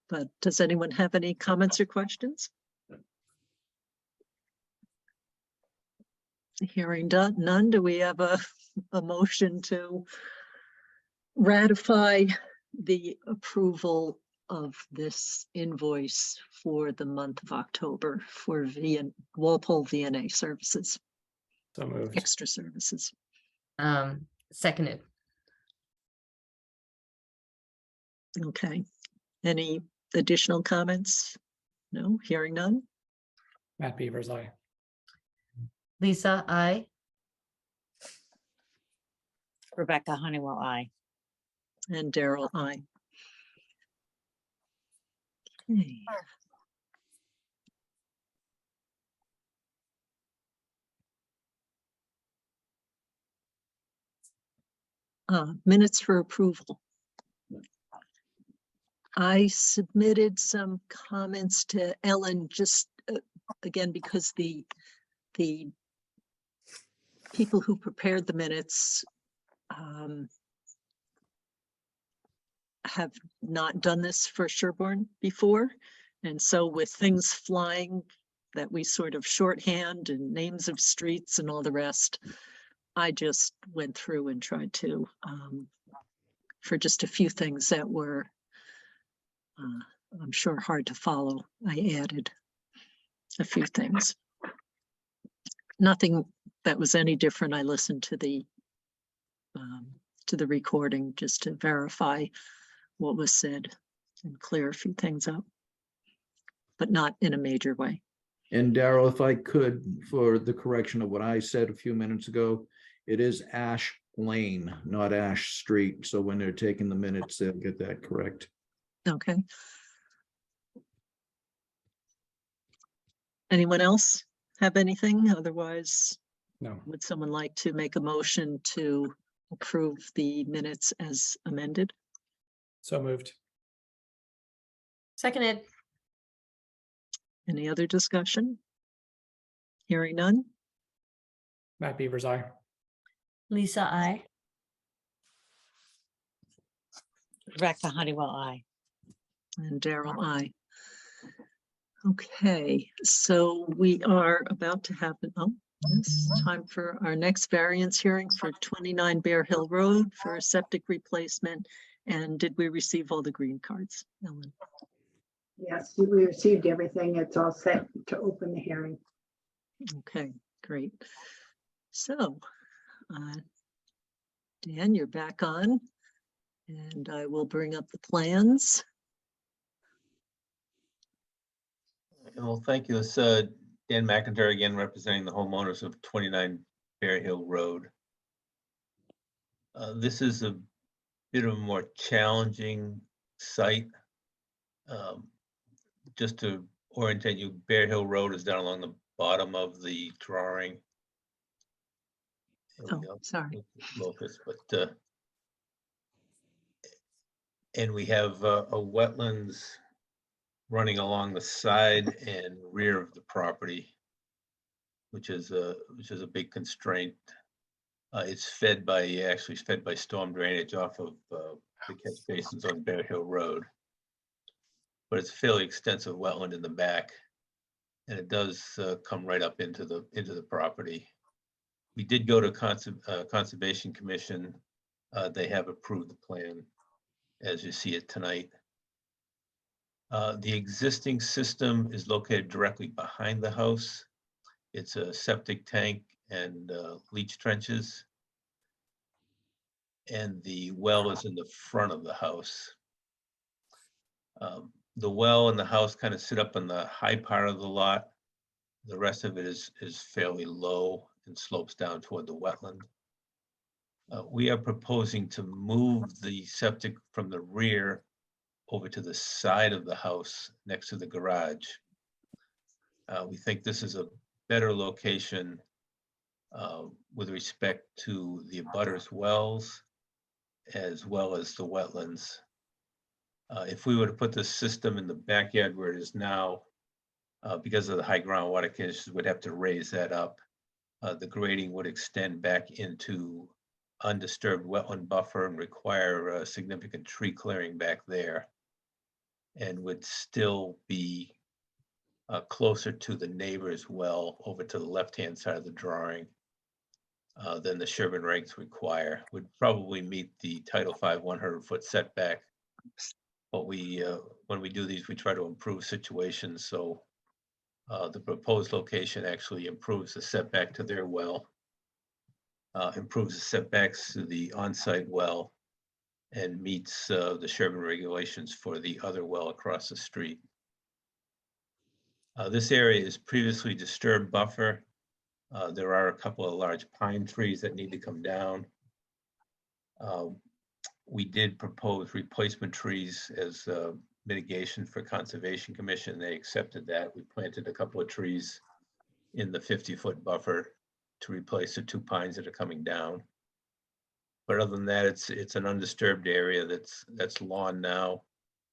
But does anyone have any comments or questions? Hearing none, do we have a motion to ratify the approval of this invoice for the month of October for Walpole V&A services, So moved. extra services? Seconded. Okay. Any additional comments? No, hearing none. Matt Beavers, aye. Lisa, aye. Rebecca Honeywell, aye. And Daryl, aye. Okay. Minutes for approval. I submitted some comments to Ellen just again because the people who prepared the minutes have not done this for Sherborn before. And so with things flying that we sort of shorthand and names of streets and all the rest, I just went through and tried to, for just a few things that were, I'm sure, hard to follow, I added a few things. Nothing that was any different. I listened to the recording just to verify what was said and clear a few things up, but not in a major way. And Daryl, if I could, for the correction of what I said a few minutes ago, it is Ash Lane, not Ash Street. So when they're taking the minutes, they'll get that correct. Okay. Anyone else have anything? Otherwise, No. would someone like to make a motion to approve the minutes as amended? So moved. Seconded. Any other discussion? Hearing none? Matt Beavers, aye. Lisa, aye. Rebecca Honeywell, aye. And Daryl, aye. Okay, so we are about to have it's time for our next variance hearing for 29 Bear Hill Road for a septic replacement. And did we receive all the green cards, Ellen? Yes, we received everything. It's all set to open the hearing. Okay, great. So, Dan, you're back on, and I will bring up the plans. Well, thank you. It's Dan McIntyre again, representing the homeowners of 29 Bear Hill Road. This is a bit of a more challenging site. Just to orientate you, Bear Hill Road is down along the bottom of the drawing. Oh, sorry. Locus, but and we have a wetlands running along the side and rear of the property, which is a big constraint. It's actually fed by storm drainage off of the catch basins on Bear Hill Road. But it's a fairly extensive wetland in the back, and it does come right up into the property. We did go to Conservation Commission. They have approved the plan as you see it tonight. The existing system is located directly behind the house. It's a septic tank and leach trenches. And the well is in the front of the house. The well and the house kind of sit up in the high part of the lot. The rest of it is fairly low and slopes down toward the wetland. We are proposing to move the septic from the rear over to the side of the house next to the garage. We think this is a better location with respect to the abutters wells as well as the wetlands. If we were to put this system in the backyard where it is now, because of the high groundwater conditions, we'd have to raise that up. The grading would extend back into undisturbed wetland buffer and require significant tree clearing back there, and would still be closer to the neighbor's well over to the left-hand side of the drawing than the Sherborn regs require. Would probably meet the Title V 100-foot setback. But when we do these, we try to improve situations. So the proposed location actually improves the setback to their well, improves the setbacks to the on-site well, and meets the Sherborn regulations for the other well across the street. This area is previously disturbed buffer. There are a couple of large pine trees that need to come down. We did propose replacement trees as mitigation for Conservation Commission. They accepted that. We planted a couple of trees in the 50-foot buffer to replace the 2 pines that are coming down. But other than that, it's an undisturbed area that's lawn now.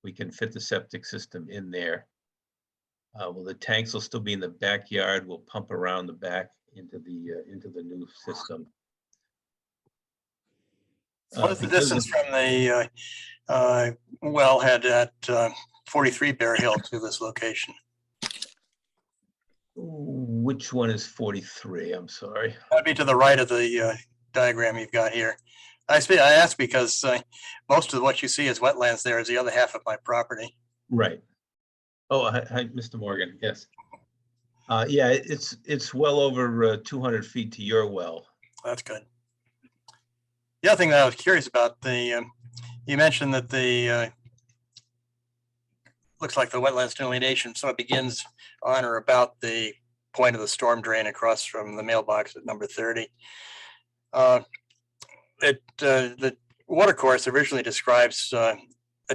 We can fit the septic system in there. Well, the tanks will still be in the backyard. We'll pump around the back into the new system. What is the distance from the wellhead at 43 Bear Hill to this location? Which one is 43? I'm sorry. That'd be to the right of the diagram you've got here. I ask because most of what you see as wetlands there is the other half of my property. Right. Oh, hi, Mr. Morgan. Yes. Yeah, it's well over 200 feet to your well. That's good. The other thing that I was curious about, you mentioned that the looks like the wetlands delineation sort of begins on or about the point of the storm drain across from the mailbox at number 30. The watercourse originally describes a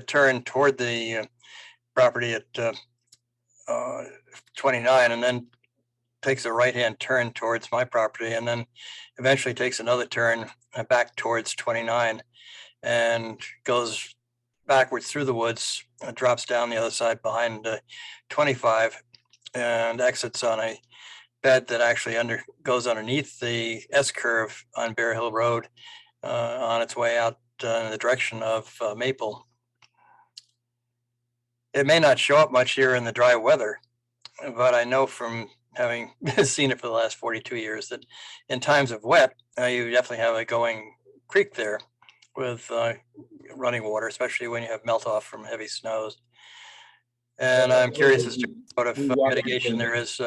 turn toward the property at 29, and then takes a right-hand turn towards my property, and then eventually takes another turn back towards 29 and goes backwards through the woods, drops down the other side behind 25 and exits on a bed that actually goes underneath the S-curve on Bear Hill Road on its way out in the direction of Maple. It may not show up much here in the dry weather, but I know from having seen it for the last 42 years that in times of wet, you definitely have a going creek there with running water, especially when you have melt off from heavy snows. And I'm curious as to what of mitigation there is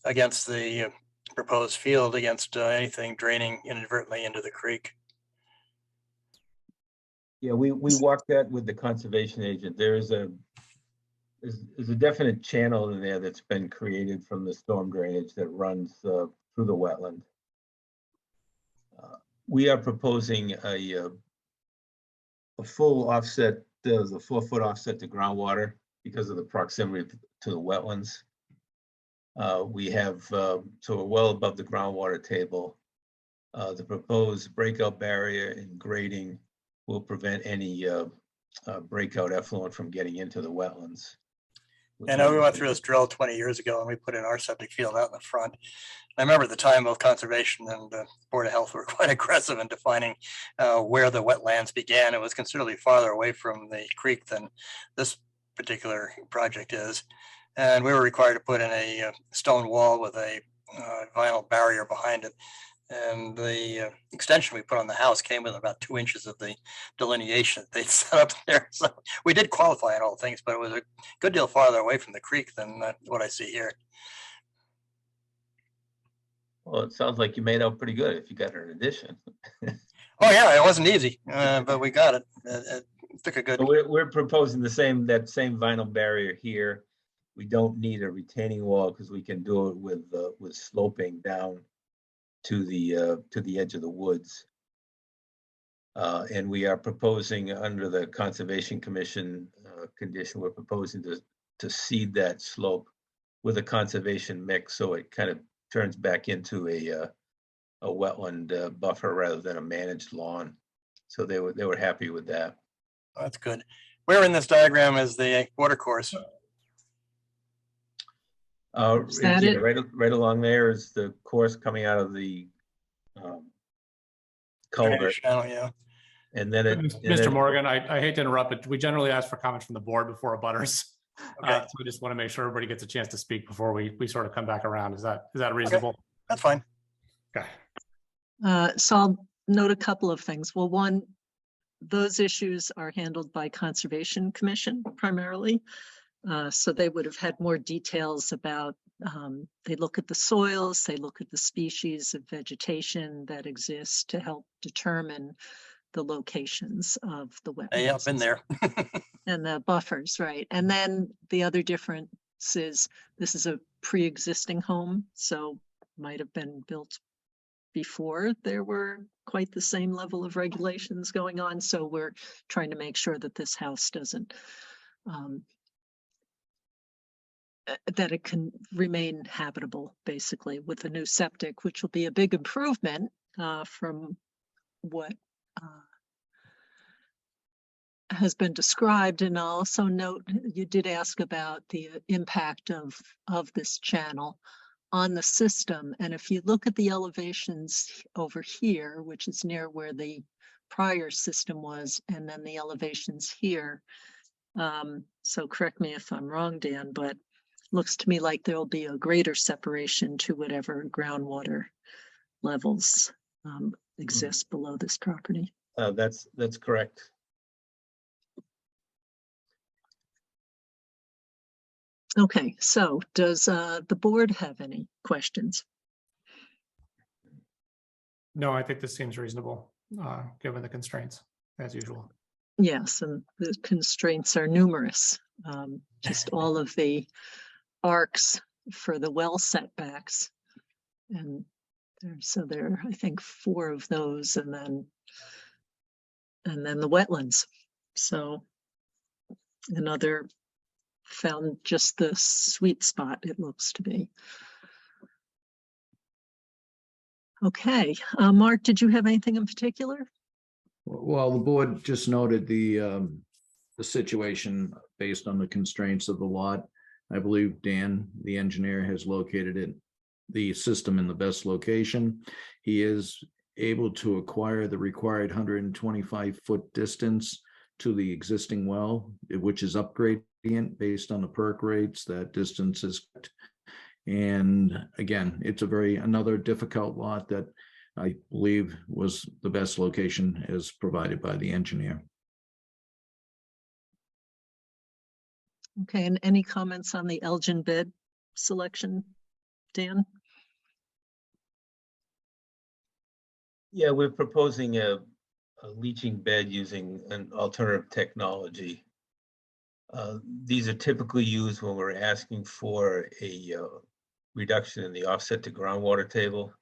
against the proposed field against anything draining inadvertently into the creek. Yeah, we walked that with the conservation agent. There's a definite channel in there that's been created from the storm drainage that runs through the wetland. We are proposing a full offset, the 4-foot offset to groundwater because of the proximity to the wetlands. We have, so we're well above the groundwater table. The proposed breakout barrier and grading will prevent any breakout effluent from getting into the wetlands. I know we went through this drill 20 years ago and we put in our septic field out in the front. I remember at the time both conservation and the Board of Health were quite aggressive in defining where the wetlands began. It was considerably farther away from the creek than this particular project is. And we were required to put in a stone wall with a vinyl barrier behind it. And the extension we put on the house came with about 2 inches of the delineation that they set up there. So we did qualify on all things, but it was a good deal farther away from the creek than what I see here. Well, it sounds like you made out pretty good if you got an addition. Oh yeah, it wasn't easy, but we got it. It took a good. So we're proposing that same vinyl barrier here. We don't need a retaining wall because we can do it with sloping down to the edge of the woods. And we are proposing under the Conservation Commission condition, we're proposing to seed that slope with a conservation mix, so it kind of turns back into a wetland buffer rather than a managed lawn. So they were happy with that. Oh, that's good. Where in this diagram is the water course? Is that Yeah, it? right along there is the course coming out of the culvert. Drainage channel, yeah. And then it. Mr. Morgan, I hate to interrupt, but we generally ask for comments from the board before a butters. Okay. So we just want to make sure everybody gets a chance to speak before we sort of come back around. Is that reasonable? Okay. That's fine. Okay. So I'll note a couple of things. Well, one, those issues are handled by Conservation Commission primarily. So they would have had more details about, they look at the soils, they look at the species of vegetation that exists to help determine the locations of the wetlands. Hey, I've been there. And the buffers, right. And then the other difference is this is a pre-existing home, so might have been built before there were quite the same level of regulations going on. So we're trying to make sure that this house doesn't, that it can remain habitable, basically, with a new septic, which will be a big improvement from what has been described. And I'll also note, you did ask about the impact of this channel on the system. And if you look at the elevations over here, which is near where the prior system was, and then the elevations here. So correct me if I'm wrong, Dan, but looks to me like there'll be a greater separation to whatever groundwater levels exist below this property. That's correct. Okay, so does the board have any questions? No, I think this seems reasonable, given the constraints, as usual. Yes, and the constraints are numerous. Just all of the arcs for the well setbacks. And there are, I think, 4 of those, and then the wetlands. So another found just the sweet spot, it looks to be. Okay, Mark, did you have anything in particular? Well, the board just noted the situation based on the constraints of the lot. I believe Dan, the engineer, has located the system in the best location. He is able to acquire the required 125-foot distance to the existing well, which is upgradient based on the perk rates. That distance is, and again, it's another difficult lot that I believe was the best location as provided by the engineer. Okay, and any comments on the Elgin bed selection, Dan? Yeah, we're proposing a leaching bed using an alternative technology. These are typically used when we're asking for a reduction in the offset to groundwater table.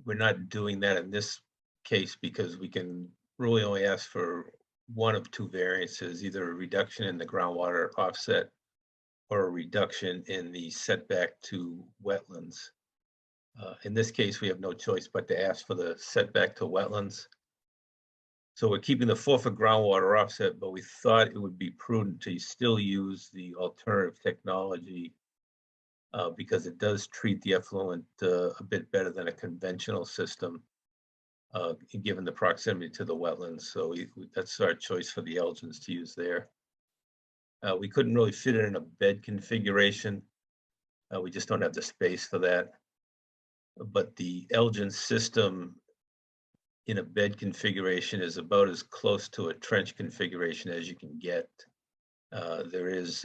We're not doing that in this case because we can really only ask for one of 2 variances, either a reduction in the groundwater offset or a reduction in the setback to wetlands. In this case, we have no choice but to ask for the setback to wetlands. So we're keeping the 4-foot groundwater offset, but we thought it would be prudent to still use the alternative technology because it does treat the effluent a bit better than a conventional system, given the proximity to the wetlands. So that's our choice for the Elgins to use there. We couldn't really fit it in a bed configuration. We just don't have the space for that. But the Elgin system in a bed configuration is about as close to a trench configuration as you can get. There is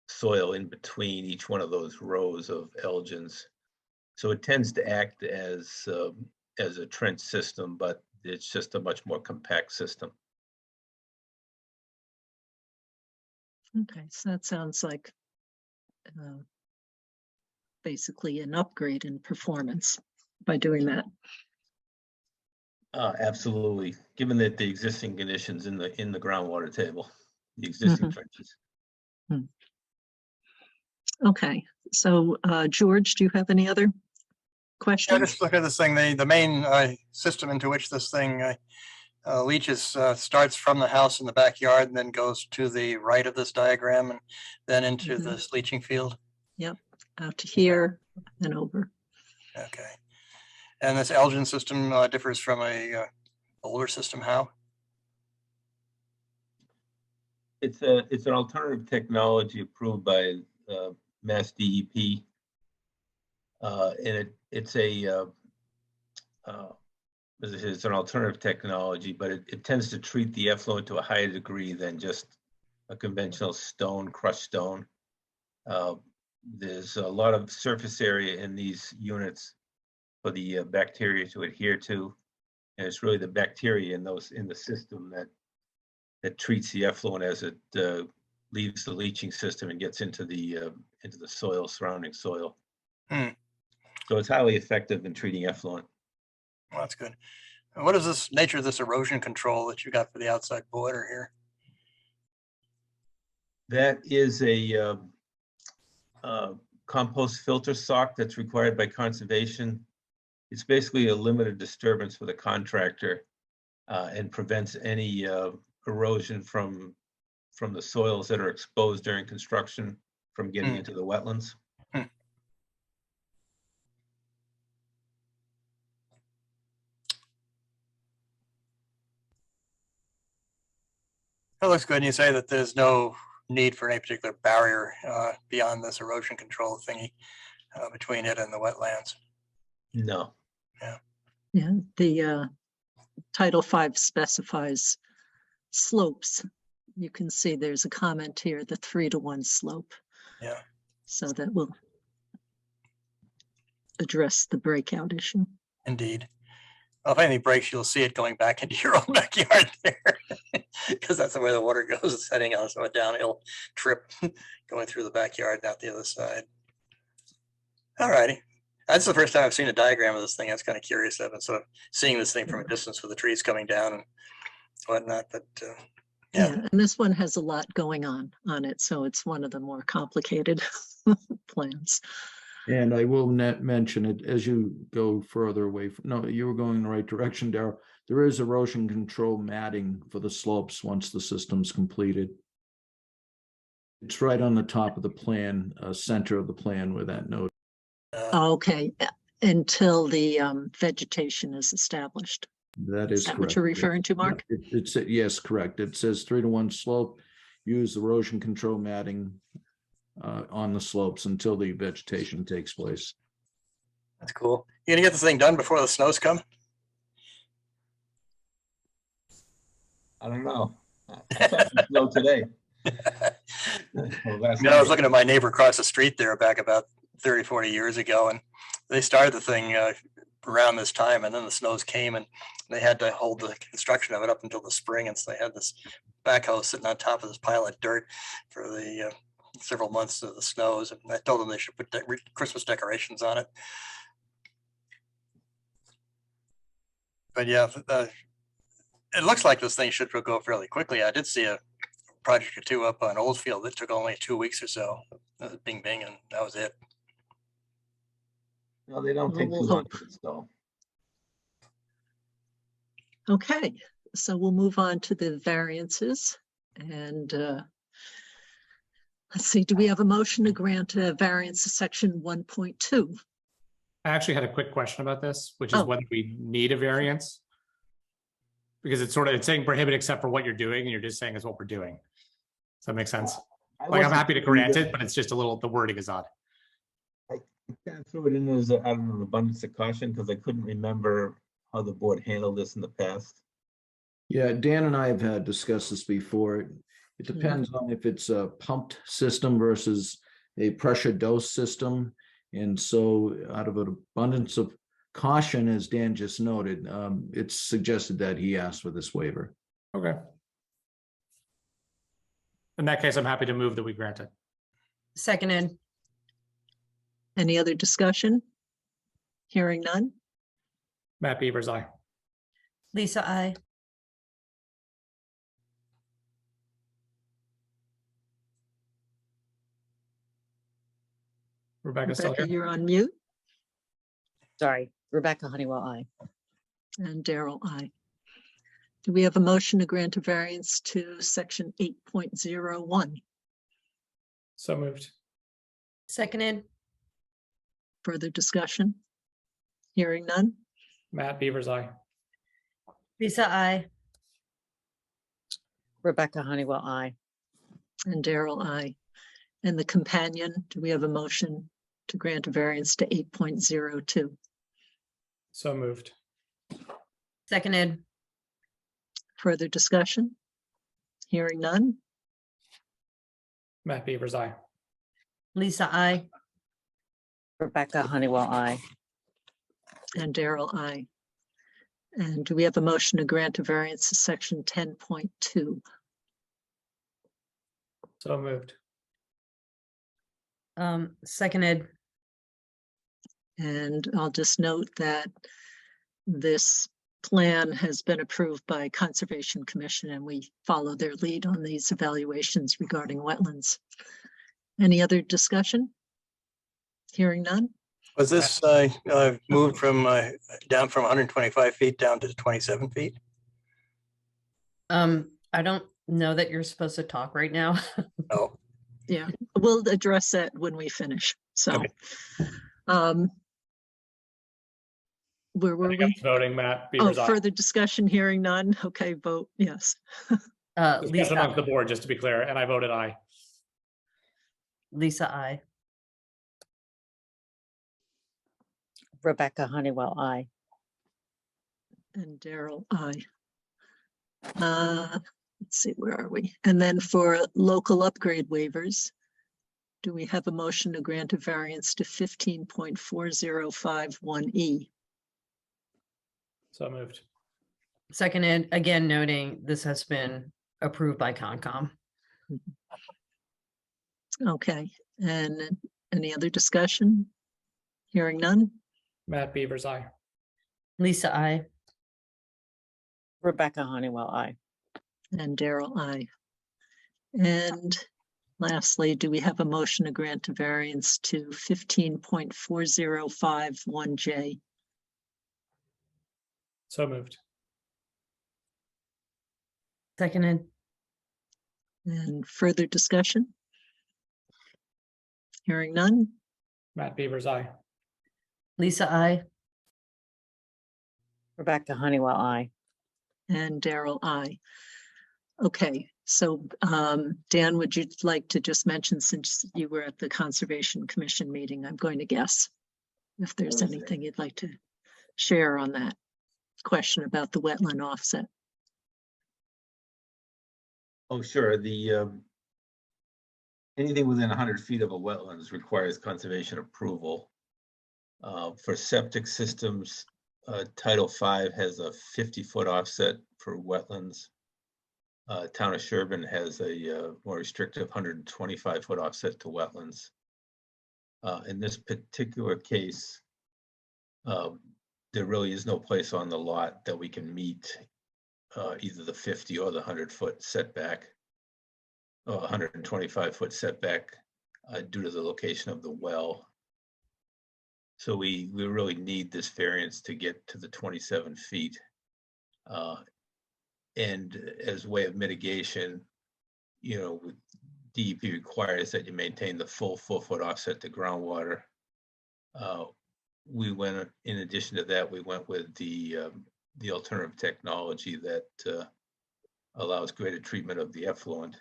soil in between each one of those rows of Elgins. So it tends to act as a trench system, but it's just a much more compact system. Okay, so that sounds like basically an upgrade in performance by doing that. Absolutely, given that the existing conditions in the groundwater table, the existing trenches. Okay, so George, do you have any other Yeah, questions? just look at this thing. The main system into which this thing leaches starts from the house in the backyard and then goes to the right of this diagram and then into this leaching field. Yep, out to here and over. Okay. And this Elgin system differs from a older system. How? It's an alternative technology approved by Mass DEP, and it's an alternative technology, but it tends to treat the effluent to a higher degree than just a conventional crushed stone. There's a lot of surface area in these units for the bacteria to adhere to, and it's really the bacteria in the system that treats the effluent as it leaves the leaching system and gets into the soil, surrounding soil. So it's highly effective in treating effluent. Well, that's good. And what is this nature of this erosion control that you got for the outside border here? That is a compost filter sock that's required by conservation. It's basically a limited disturbance for the contractor and prevents any erosion from the soils that are exposed during construction from getting into the wetlands. It looks good. And you say that there's no need for any particular barrier beyond this erosion control thingy between it and the wetlands. No. Yeah, the Title V specifies slopes. You can see there's a comment here, the 3-to-1 slope. Yeah. So that will address the breakout issue. Indeed. Well, if anything breaks, you'll see it going back into your own backyard there, because that's the way the water goes. It's heading on a downhill trip going through the backyard and out the other side. All righty. That's the first time I've seen a diagram of this thing. That's kind of curious. I've been sort of seeing this thing from a distance with the trees coming down and whatnot, but Yeah, and this one has a lot going on it, so it's one of the more complicated plans. And I will mention it as you go further away from, no, you were going in the right direction, Darryl. There is erosion control matting for the slopes once the system's completed. It's right on the top of the plan, center of the plan where that note. Okay, until the vegetation is established. That is Is that correct. what you're referring to, Mark? It's yes, correct. It says 3-to-1 slope. Use erosion control matting on the slopes until the vegetation takes place. that's cool. You gonna get this thing done before the snows come? I don't know. I thought it snowed today. I was looking at my neighbor across the street there back about 30, 40 years ago, and they started the thing around this time, and then the snows came and they had to hold the construction of it up until the spring. And so they had this backhoe sitting on top of this pile of dirt for the several months of the snows. And I told them they should put Christmas decorations on it. But yeah, it looks like this thing should go fairly quickly. I did see a project or two up on Oldfield that took only 2 weeks or so. Bing, bing, and that was it. No, they don't take too long to install. Okay, so we'll move on to the variances. And let's see, do we have a motion to grant a variance to section 1.2? I actually had a quick question about this, which is Oh. whether we need a variance. Because it's sort of, it's saying prohibit except for what you're doing, and you're just saying is what we're doing. Does that make sense? Like, I'm happy to grant it, but it's just a little, the wording is odd. I kind of threw it in as out of an abundance of caution because I couldn't remember how the board handled this in the past. Yeah, Dan and I have discussed this before. It depends on if it's a pumped system versus a pressure dose system. And so out of an abundance of caution, as Dan just noted, it's suggested that he asked for this waiver. Okay. In that case, I'm happy to move that we grant it. Seconded. Any other discussion? Hearing none? Matt Beavers, aye. Lisa, I. Rebecca still Rebecca, here? you're on mute. Sorry, Rebecca Honeywell, I. And Daryl, aye. Do we have a motion to grant a variance to section 8.01? So moved. Seconded. Further discussion? Hearing none? Matt Beavers, aye. Lisa, I. Rebecca Honeywell, I. And Daryl, aye. And the companion, do we have a motion to grant a variance to 8.02? So moved. Seconded. Further discussion? Hearing none? Matt Beavers, aye. Lisa, I. Rebecca Honeywell, I. And Daryl, aye. And do we have a motion to grant a variance to section 10.2? So moved. Seconded. And I'll just note that this plan has been approved by Conservation Commission, and we follow their lead on these evaluations regarding wetlands. Any other discussion? Hearing none? Was this moved from down from 125 feet down to 27 feet? I don't know that you're supposed to talk right now. Oh, Yeah, we'll address that when we finish. So, Okay. Where were we? Voting, Matt Oh, Beavers, aye. further discussion, hearing none. Okay, vote yes. Discussion Lisa, amongst the board, just to be clear, and I voted aye. Lisa, I. Rebecca Honeywell, I. And Daryl, aye. Let's see, where are we? And then for local upgrade waivers, do we have a motion to grant a variance to 15.4051E? So moved. Seconded, again noting this has been approved by Concom. Okay, and any other discussion? Hearing none? Matt Beavers, aye. Lisa, I. Rebecca Honeywell, I. And Daryl, aye. And lastly, do we have a motion to grant a variance to 15.4051J? So moved. Seconded. And further discussion? Hearing none? Matt Beavers, aye. Lisa, I. Rebecca Honeywell, I. And Daryl, aye. Okay, so Dan, would you like to just mention, since you were at the Conservation Commission meeting, I'm going to guess, if there's anything you'd like to share on that question about the wetland offset? Oh, sure. The anything within 100 feet of a wetlands requires conservation approval. For septic systems, Title V has a 50-foot offset for wetlands. Town of Sherborn has a more restrictive 125-foot offset to wetlands. In this particular case, there really is no place on the lot that we can meet either the 50 or the 100-foot setback, or 125-foot setback due to the location of the well. So we really need this variance to get to the 27 feet. And as a way of mitigation, you know, with DEP requires that you maintain the full 4-foot offset to groundwater. We went, in addition to that, we went with the alternative technology that allows greater treatment of the effluent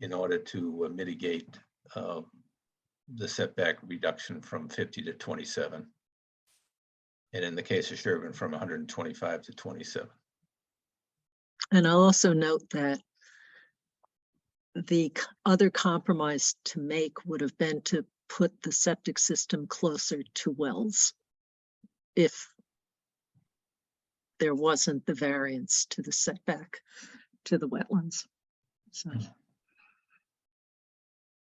in order to mitigate the setback reduction from 50 to 27. And in the case of Sherborn, from 125 to 27. And I'll also note that the other compromise to make would have been to put the septic system closer to wells if there wasn't the variance to the setback to the wetlands. So,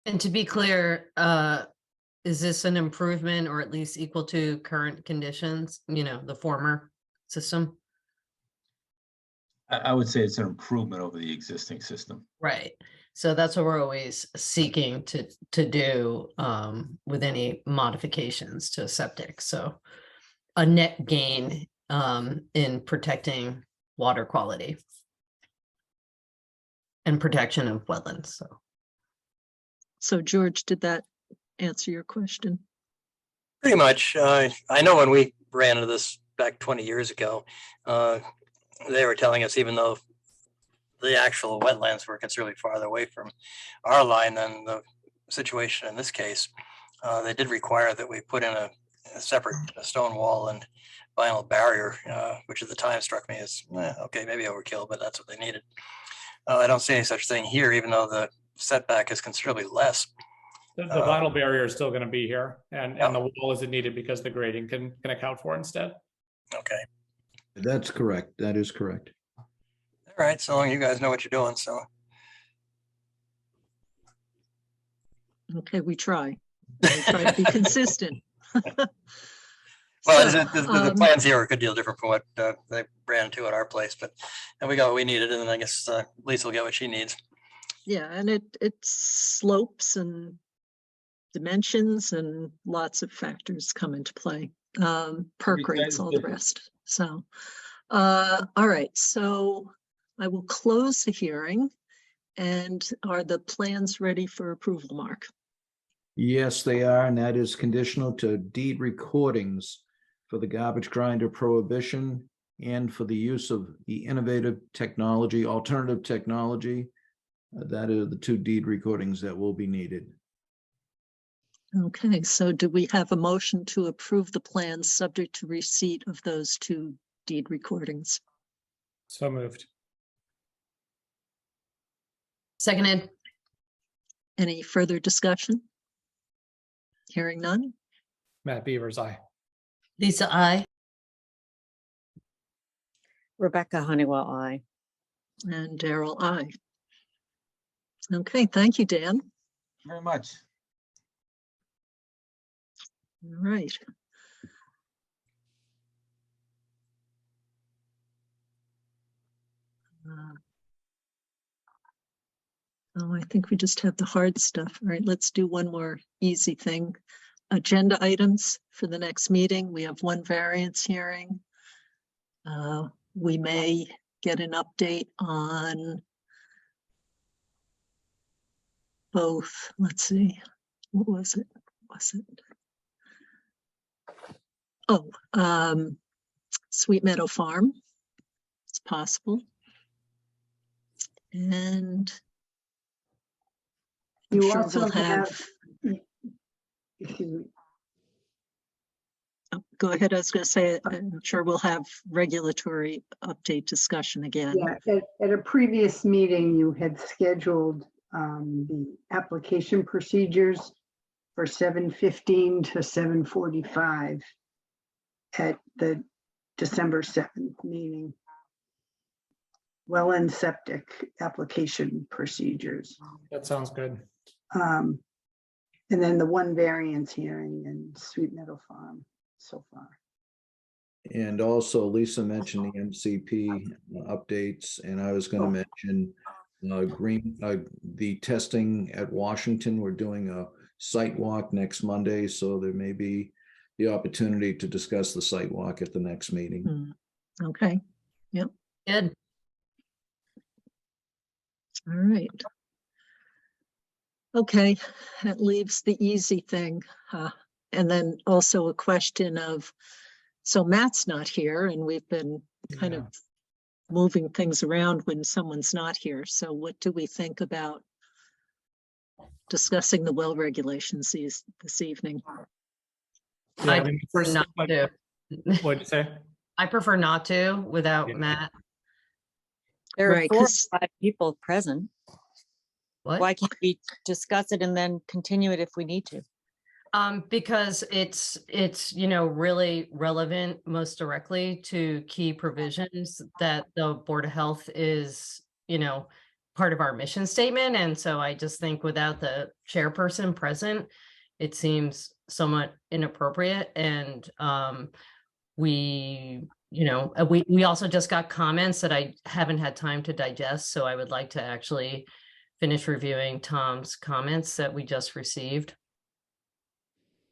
And to be clear, is this an improvement or at least equal to current conditions, you know, the former system? I would say it's an improvement over the existing system. Right. So that's what we're always seeking to do with any modifications to septic. So a net gain in protecting water quality and protection of wetlands. so George, did that answer your question? Pretty much. I know when we ran into this back 20 years ago, they were telling us even though the actual wetlands were considerably farther away from our line than the situation in this case, they did require that we put in a separate stone wall and vinyl barrier, which at the time struck me as, okay, maybe overkill, but that's what they needed. I don't see any such thing here, even though the setback is considerably less. The vinyl barrier is still going to be here, and the wall isn't needed because the grading can account for it instead. Okay. That's correct. That is correct. All right, so long as you guys know what you're doing, so. Okay, we try. We try to be consistent. Well, So, the plans here are a good deal different from what they ran into at our place, but and we got what we needed, and then I guess Lisa will get what she needs. yeah, and it's slopes and dimensions and lots of factors come into play. Perk rates, all the rest. So, all right, so I will close the hearing. And are the plans ready for approval, Mark? Yes, they are, and that is conditional to deed recordings for the garbage grinder prohibition and for the use of the innovative technology, alternative technology. That are the two deed recordings that will be needed. Okay, so do we have a motion to approve the plans subject to receipt of those two deed recordings? So moved. Seconded. Any further discussion? Hearing none? Matt Beavers, aye. Lisa, I. Rebecca Honeywell, I. And Daryl, aye. Okay, thank you, Dan. Very much. All right. Oh, I think we just have the hard stuff. All right, let's do one more easy thing. Agenda items for the next meeting. We have one variance hearing. We may get an update on both. Let's see, what was it? Oh, Sweet Meadow Farm. It's possible. And I'm You sure also we'll have, excuse me, oh, go ahead. I was going to say, I'm sure we'll have regulatory update discussion again. yeah, at a previous meeting, you had scheduled the application procedures for 7:15 to 7:45 at the December 7th meeting. Well and septic application procedures. That sounds good. And then the one variance hearing in Sweet Meadow Farm so far. And also Lisa mentioned the MCP updates, and I was going to mention the testing at Washington. We're doing a site walk next Monday, so there may be the opportunity to discuss the site walk at the next meeting. Okay, yep. Good. All right. Okay, that leaves the easy thing. And then also a question of, so Matt's not here and we've been kind of moving things around when someone's not here. So what do we think about discussing the well regulations this evening? Yeah, I I mean, prefer first, not to. what'd you say? I prefer not to without Yeah. Matt. There are Right, 4 or 'cause- 5 people present. What? Why can't we discuss it and then continue it if we need to? Because it's, you know, really relevant most directly to key provisions that the Board of Health is, you know, part of our mission statement. And so I just think without the chairperson present, it seems somewhat inappropriate. And we, you know, we also just got comments that I haven't had time to digest. So I would like to actually finish reviewing Tom's comments that we just received.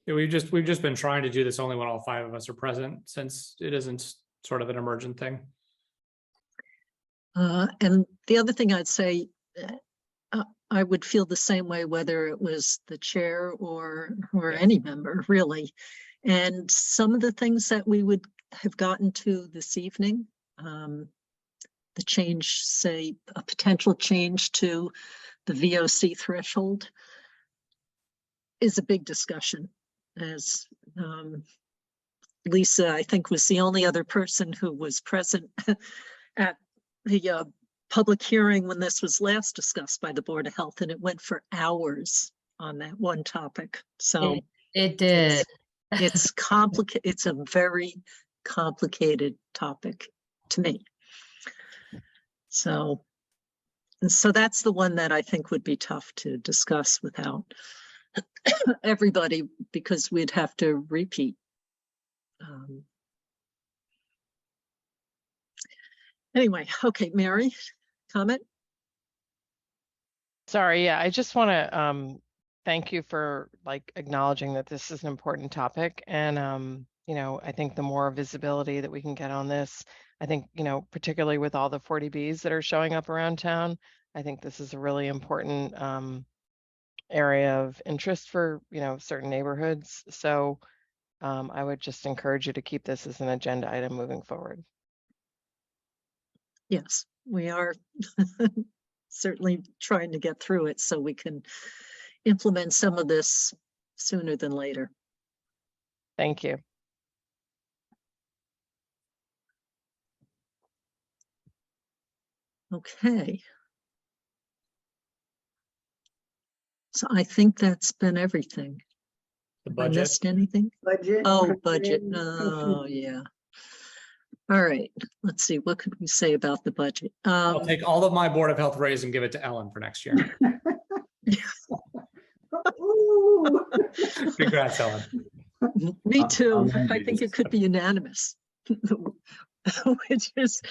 Yeah, we've just been trying to do this only when all 5 of us are present, since it isn't sort of an emergent thing. And the other thing I'd say, I would feel the same way whether it was the chair or any member, really. And some of the things that we would have gotten to this evening, the change, say, a potential change to the VOC threshold, is a big discussion. As Lisa, I think, was the only other person who was present at the public hearing when this was last discussed by the Board of Health, and it went for hours on that one topic. So it did. It's complicated. It's a very complicated topic to me. So that's the one that I think would be tough to discuss without everybody, because we'd have to repeat. Anyway, okay, Mary, comment? Sorry, yeah, I just want to thank you for like acknowledging that this is an important topic. And you know, I think the more visibility that we can get on this, I think, you know, particularly with all the 40Bs that are showing up around town, I think this is a really important area of interest for, you know, certain neighborhoods. So I would just encourage you to keep this as an agenda item moving forward. Yes, we are certainly trying to get through it so we can implement some of this sooner than later. Thank you. Okay. So I think that's been everything. The I budget. missed anything? Budget. Oh, budget. and Oh, yeah. All right. Let's see. What could we say about the budget? I'll take all of my Board of Health raise and give it to Ellen for next year. Ooh. Congrats, Ellen. Me too. I'll I think it could be unanimous, which is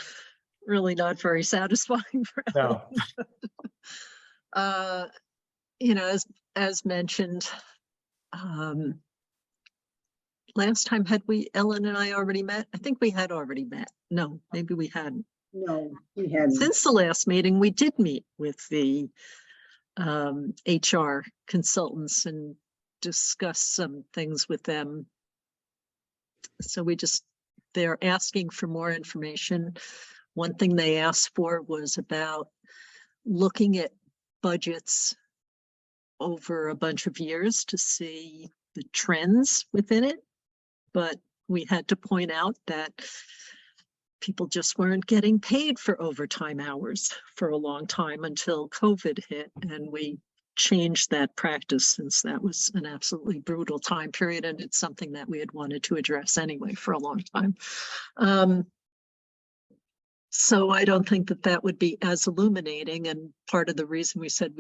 really not very satisfying for No. Ellen. You know, as mentioned, last time Ellen and I already met? I think we had already met. No, maybe we hadn't. No, we hadn't. Since the last meeting, we did meet with the HR consultants and discuss some things with them. So they're asking for more information. One thing they asked for was about looking at budgets over a bunch of years to see the trends within it. But we had to point out that people just weren't getting paid for overtime hours for a long time until COVID hit, and we changed that practice since that was an absolutely brutal time period, and it's something that we had wanted to address anyway for a long time. So I don't think that would be as illuminating, and part of the reason we said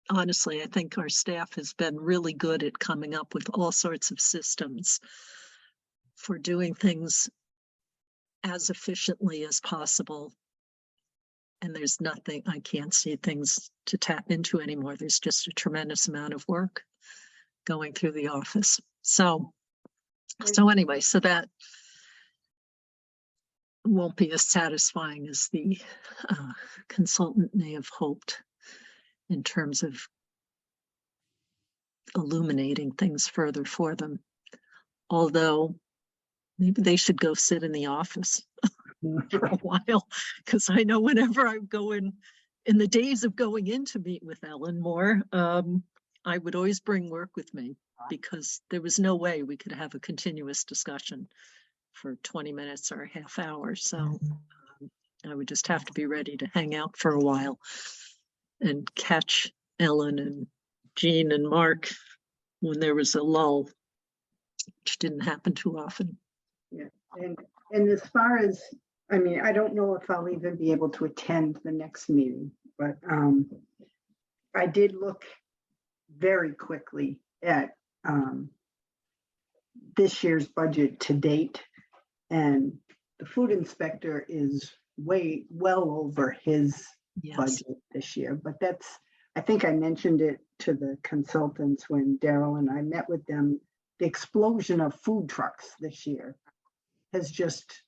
honestly, I think our staff has been really good at coming up with all sorts of systems for doing things as efficiently as possible. And there's nothing, I can't see things to tap into anymore. There's just a tremendous amount of work going through the office. So anyway, so that won't be as satisfying as the consultant may have hoped in terms of illuminating things further for them. Although maybe they should go sit in the office for a while, because I know whenever I go in the days of going in to meet with Ellen Moore, I would always bring work with me, because there was no way we could have a continuous discussion for 20 minutes or a half hour. So I would just have to be ready to hang out for a while and catch Ellen and Jean and Mark when there was a lull, which didn't happen too often. Yeah, and as far as, I mean, I don't know if I'll even be able to attend the next meeting, but I did look very quickly at this year's budget to date, and the food inspector is well over his Yes. budget this year. But that's, I think I mentioned it to the consultants when Daryl and I met with them. The explosion of food trucks this year has just,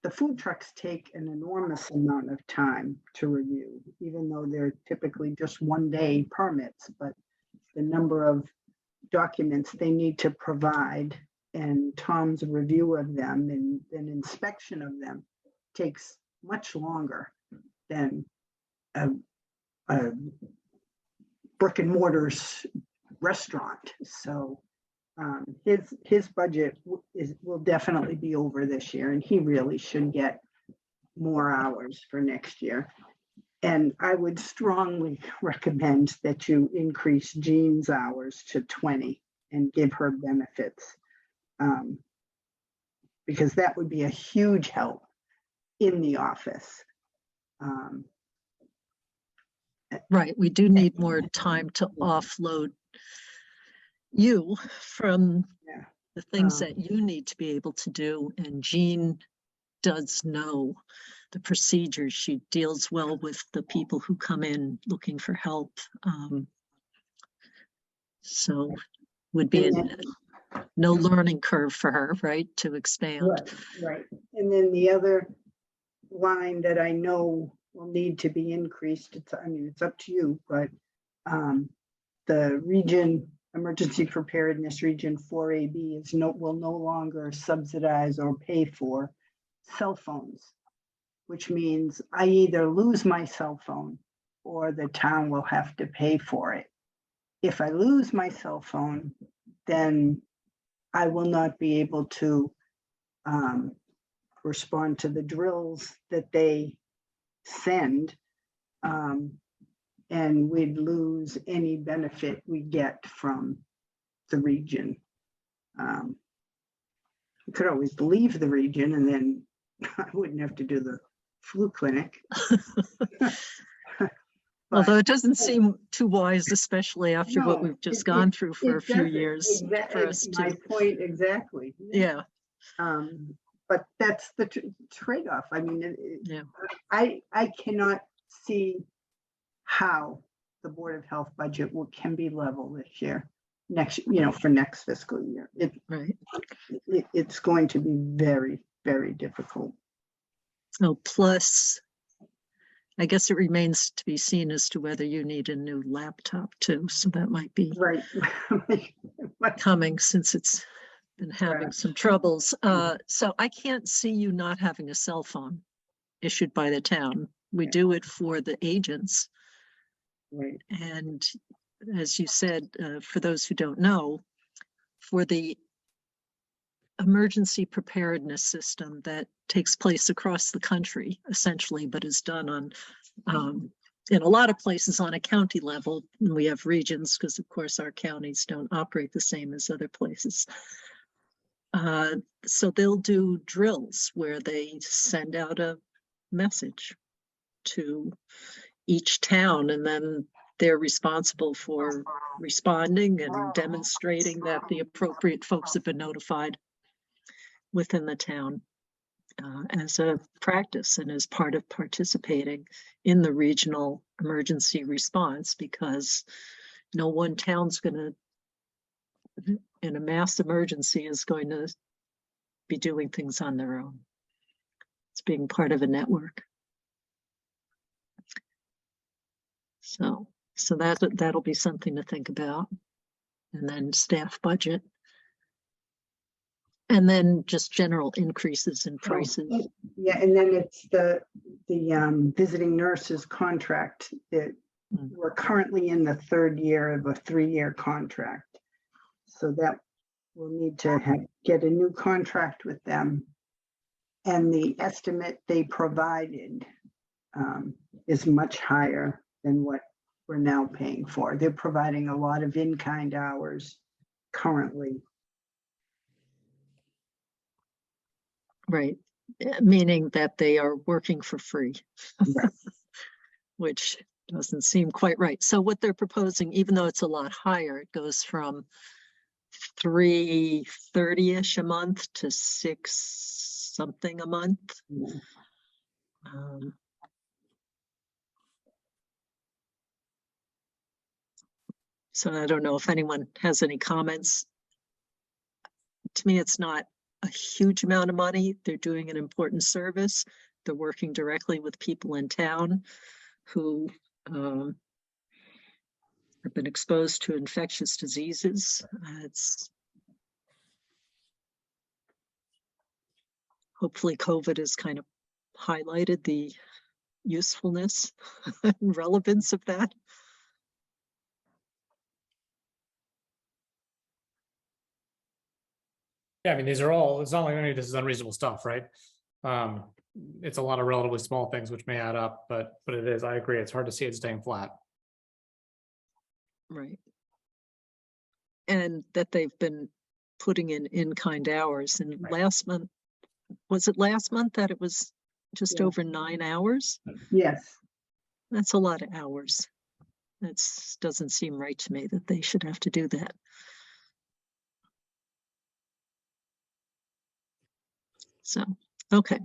the food trucks take an enormous amount of time to review, even though they're typically just 1-day permits, but the number of documents they need to provide and Tom's review of them and an inspection of them takes much longer than a brick and mortar's restaurant. So his budget will definitely be over this year, and he really should get more hours for next year. And I would strongly recommend that you increase Jean's hours to 20 and give her benefits, because that would be a huge help in the office. Right, we do need more time to offload you from Yeah. the things that you need to be able to do. And Jean does know the procedures. She deals well with the people who come in looking for help. So would be no learning curve for her, right, to expand. Right. And then the other line that I know will need to be increased, it's up to you, but the region, emergency preparedness region 4AB will no longer subsidize or pay for cell phones, which means I either lose my cell phone or the town will have to pay for it. If I lose my cell phone, then I will not be able to respond to the drills that they send, and we'd lose any benefit we get from the region. We could always leave the region and then I wouldn't have to do the flu clinic. Although it doesn't seem too wise, especially after what No, we've just gone through for a few doesn't. years. For us That's my to, point exactly. yeah, But that's the trade-off. I mean, yeah. I cannot see how the Board of Health budget can be level this year, for next fiscal year. Right. It's going to be very, very difficult. Oh, plus, I guess it remains to be seen as to whether you need a new laptop too. So that might be Right. coming, since it's been having Right. some troubles. So I can't see you not having a cell phone issued by the town. We do it for the agents. Right. And as you said, for those who don't know, for the emergency preparedness system that takes place across the country, essentially, but is done on, in a lot of places on a county level. And we have regions because, of course, our counties don't operate the same as other places. So they'll do drills where they send out a message to each town, and then they're responsible for responding and demonstrating that the appropriate folks have been notified within the town as a practice and as part of participating in the regional emergency response, because no one town's going to, in a mass emergency, is going to be doing things on their own. It's being part of a network. So that'll be something to think about. And then staff budget. And then just general increases in prices. Yeah, and then it's the visiting nurses contract that we're currently in the third year of a 3-year contract. So that we'll need to get a new contract with them. And the estimate they provided is much higher than what we're now paying for. They're providing a lot of in-kind hours currently. Right, meaning that they are working for free, Right. which doesn't seem quite right. So what they're proposing, even though it's a lot higher, it goes from $330-ish a month to $6 something a month. Yeah. So I don't know if anyone has any comments. To me, it's not a huge amount of money. They're doing an important service. They're working directly with people in town who have been exposed to infectious diseases. Hopefully COVID has kind of highlighted the usefulness and relevance of that. Yeah, I mean, these are all, it's not like any of this is unreasonable stuff, right? It's a lot of relatively small things which may add up, but it is, I agree, it's hard to see it staying flat. Right. And that they've been putting in kind hours. And last month, was it last month that it was just over 9 hours? Yes. That's a lot of hours. That doesn't seem right to me that they should have to do that. So, okay.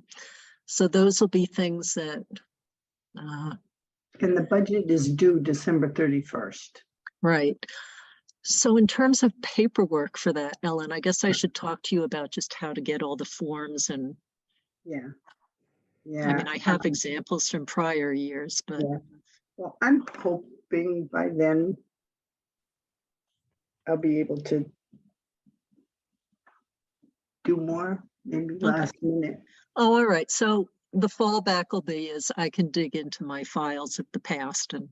So those will be things that. And the budget is due December 31st. Right. So in terms of paperwork for that, Ellen, I guess I should talk to you about just how to get all the forms and. Yeah. I mean, I have examples from prior years, but. Yeah. Well, I'm hoping by then I'll be able to do more, maybe last minute. Oh, all right. So the fallback will be is I can dig into my files of the past and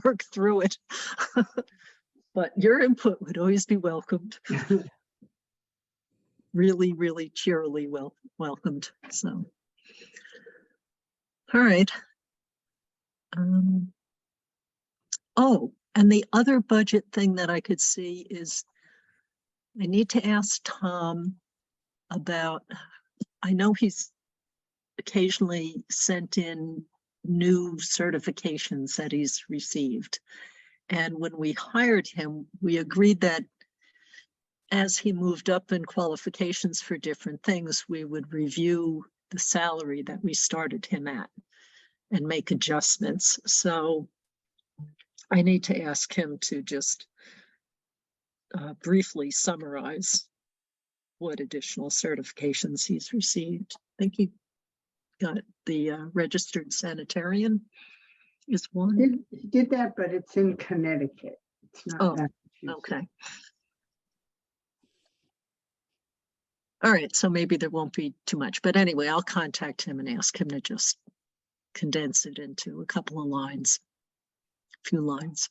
work through it. But your input would always be welcomed. Really, really cheerily welcomed. So, all right. Oh, and the other budget thing that I could see is I need to ask Tom about, I know he's occasionally sent in new certifications that he's received. And when we hired him, we agreed that as he moved up in qualifications for different things, we would review the salary that we started him at and make adjustments. So I need to ask him to just briefly summarize what additional certifications he's received. I think he got the registered sanitarian is one. He did that, but it's in Connecticut. It's not Massachusetts. Okay. All right, so maybe there won't be too much, but anyway, I'll contact him and ask him to just condense it into a couple of lines, a few lines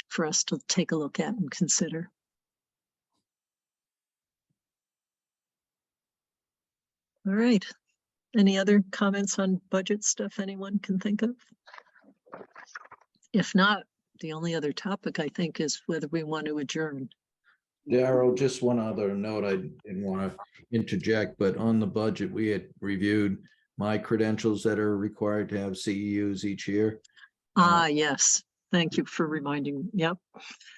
for us to take a look at and consider. All right. Any other comments on budget stuff anyone can think of? If not, the only other topic I think is whether we want to adjourn. Daryl, just one other note, I didn't want to interject, but on the budget, we had reviewed my credentials that are required to have CEUs each year. Ah, yes. Thank you for reminding. Yep.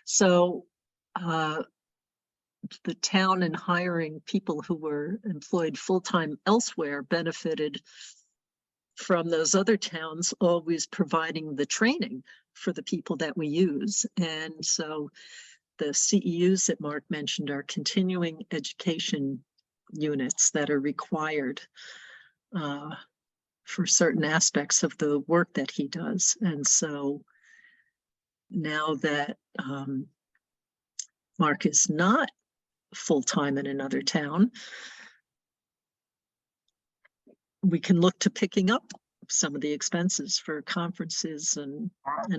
So the town in hiring people who were employed full-time elsewhere benefited from those other towns always providing the training for the people that we use. And so the CEUs that Mark mentioned are continuing education units that are required for certain aspects of the work that he does. And so now that Mark is not full-time in another town, we can look to picking up some of the expenses for conferences and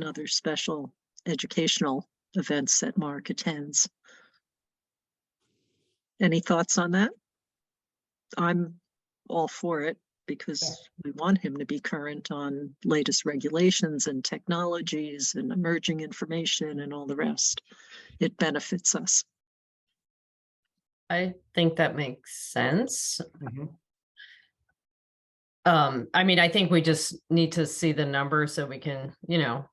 other special educational events that Mark attends. Any thoughts on that? I'm all for it because we want him to be current on latest regulations and technologies and emerging information and all the rest. It benefits us. I think that makes sense. I mean, I think we just need to see the numbers so we can, you know,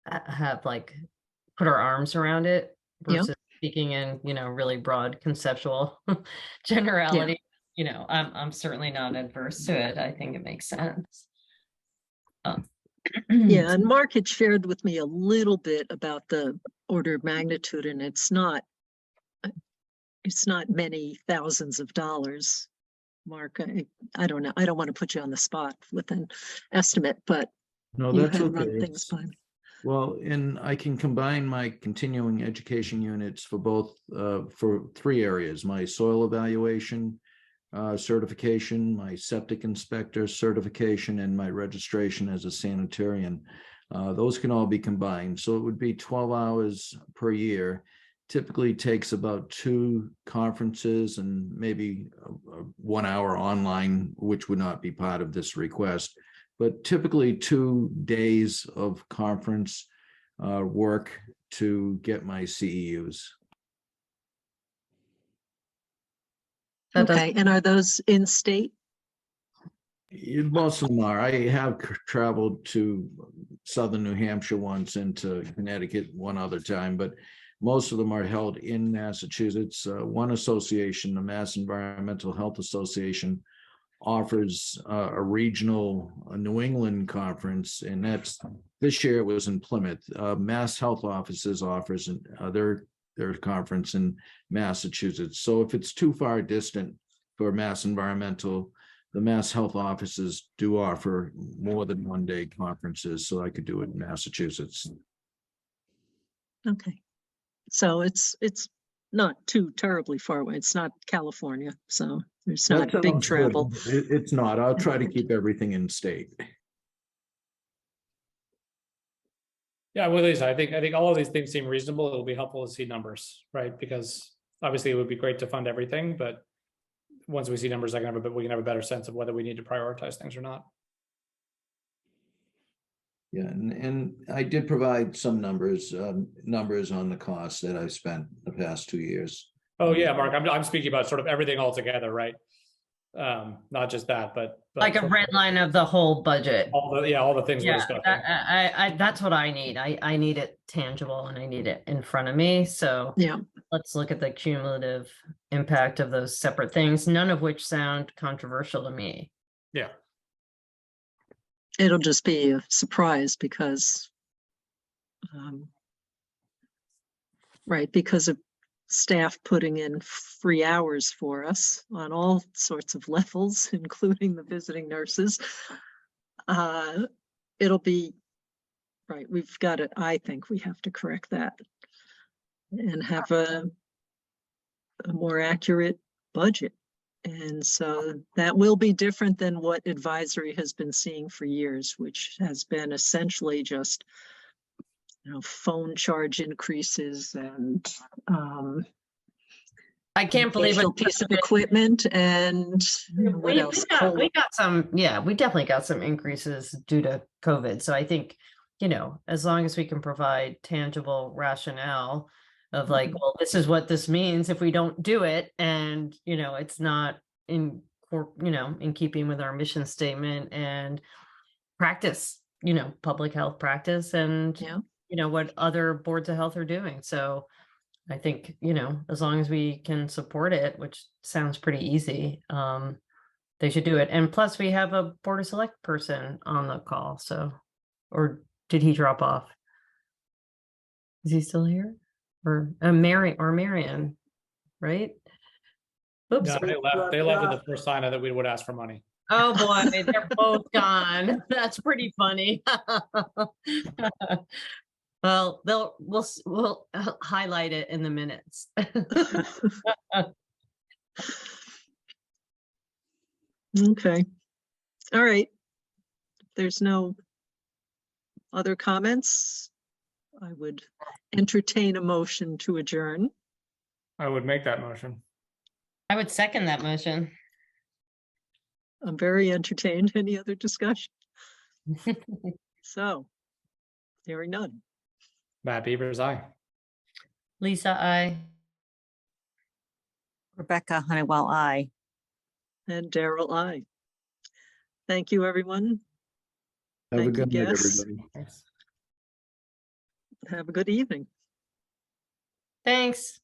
have like put our arms around it Yeah. versus speaking in, you know, really broad conceptual generality. You know, I'm certainly not adverse to it. I think it makes sense. Yeah, and Mark had shared with me a little bit about the order of magnitude, and it's not many thousands of dollars. Mark, I don't know. I don't want to put you on the spot with an estimate, but No, you that's had okay. run things by me. Well, and I can combine my continuing education units for both, for 3 areas: my soil evaluation certification, my septic inspector certification, and my registration as a sanitarian. Those can all be combined. So it would be 12 hours per year. Typically takes about 2 conferences and maybe 1 hour online, which would not be part of this request. But typically 2 days of conference work to get my CEUs. Okay, and are those in state? Most of them are. I have traveled to southern New Hampshire once and to Connecticut one other time, but most of them are held in Massachusetts. One association, the Mass Environmental Health Association, offers a regional New England conference, and that's this year it was in Plymouth. Mass Health Offices offers their conference in Massachusetts. So if it's too far distant for Mass Environmental, the Mass Health Offices do offer more than 1-day conferences, so I could do it in Massachusetts. Okay, so it's not too terribly far away. It's not California, so there's not That big sounds travel. good. It's not. I'll try to keep everything in state. Yeah, well, Lisa, I think all of these things seem reasonable. It'll be helpful to see numbers, right? Because obviously it would be great to fund everything, but once we see numbers, we can have a better sense of whether we need to prioritize things or not. Yeah, and I did provide some numbers on the costs that I've spent the past 2 years. Oh yeah, Mark, I'm speaking about sort of everything all together, right? Not just that, but Like a red line of the whole budget. all the things we're Yeah, discussing. I that's what I need. I need it tangible and I need it in front of me. So Yeah, let's look at the cumulative impact of those separate things, none of which sound controversial to me. Yeah. it'll just be a surprise because, right, because of staff putting in free hours for us on all sorts of levels, including the visiting nurses. It'll be, right, we've got it. I think we have to correct that and have a more accurate budget. And so that will be different than what advisory has been seeing for years, which has been essentially just, phone charge increases and I can't believe occasional piece of equipment and what else? we got some, yeah, we definitely got some increases due to COVID. So I think, as long as we can provide tangible rationale of like, well, this is what this means if we don't do it, and it's not in keeping with our mission statement and practice, public health practice and what other boards of health are doing. So I think, as long as we can support it, which sounds pretty easy, they should do it. And plus we have a Board of Select person on the call. So, or did he drop off? Is he still here? Or Marianne, right? Oops. No, they left at the first sign that we would ask for money. Oh, boy, they're both gone. That's pretty funny. Well, we'll highlight it in the minutes. Okay. All right. If there's no other comments, I would entertain a motion to adjourn. I would make that motion. I would second that motion. I'm very entertained. Any other discussion? So, hearing none. Matt Beavers, aye. Lisa, I. Rebecca Honeywell, I. And Daryl, I. Thank you, everyone. Have a Thank you, good night, guests. everybody. Thanks. Have a good evening. Thanks.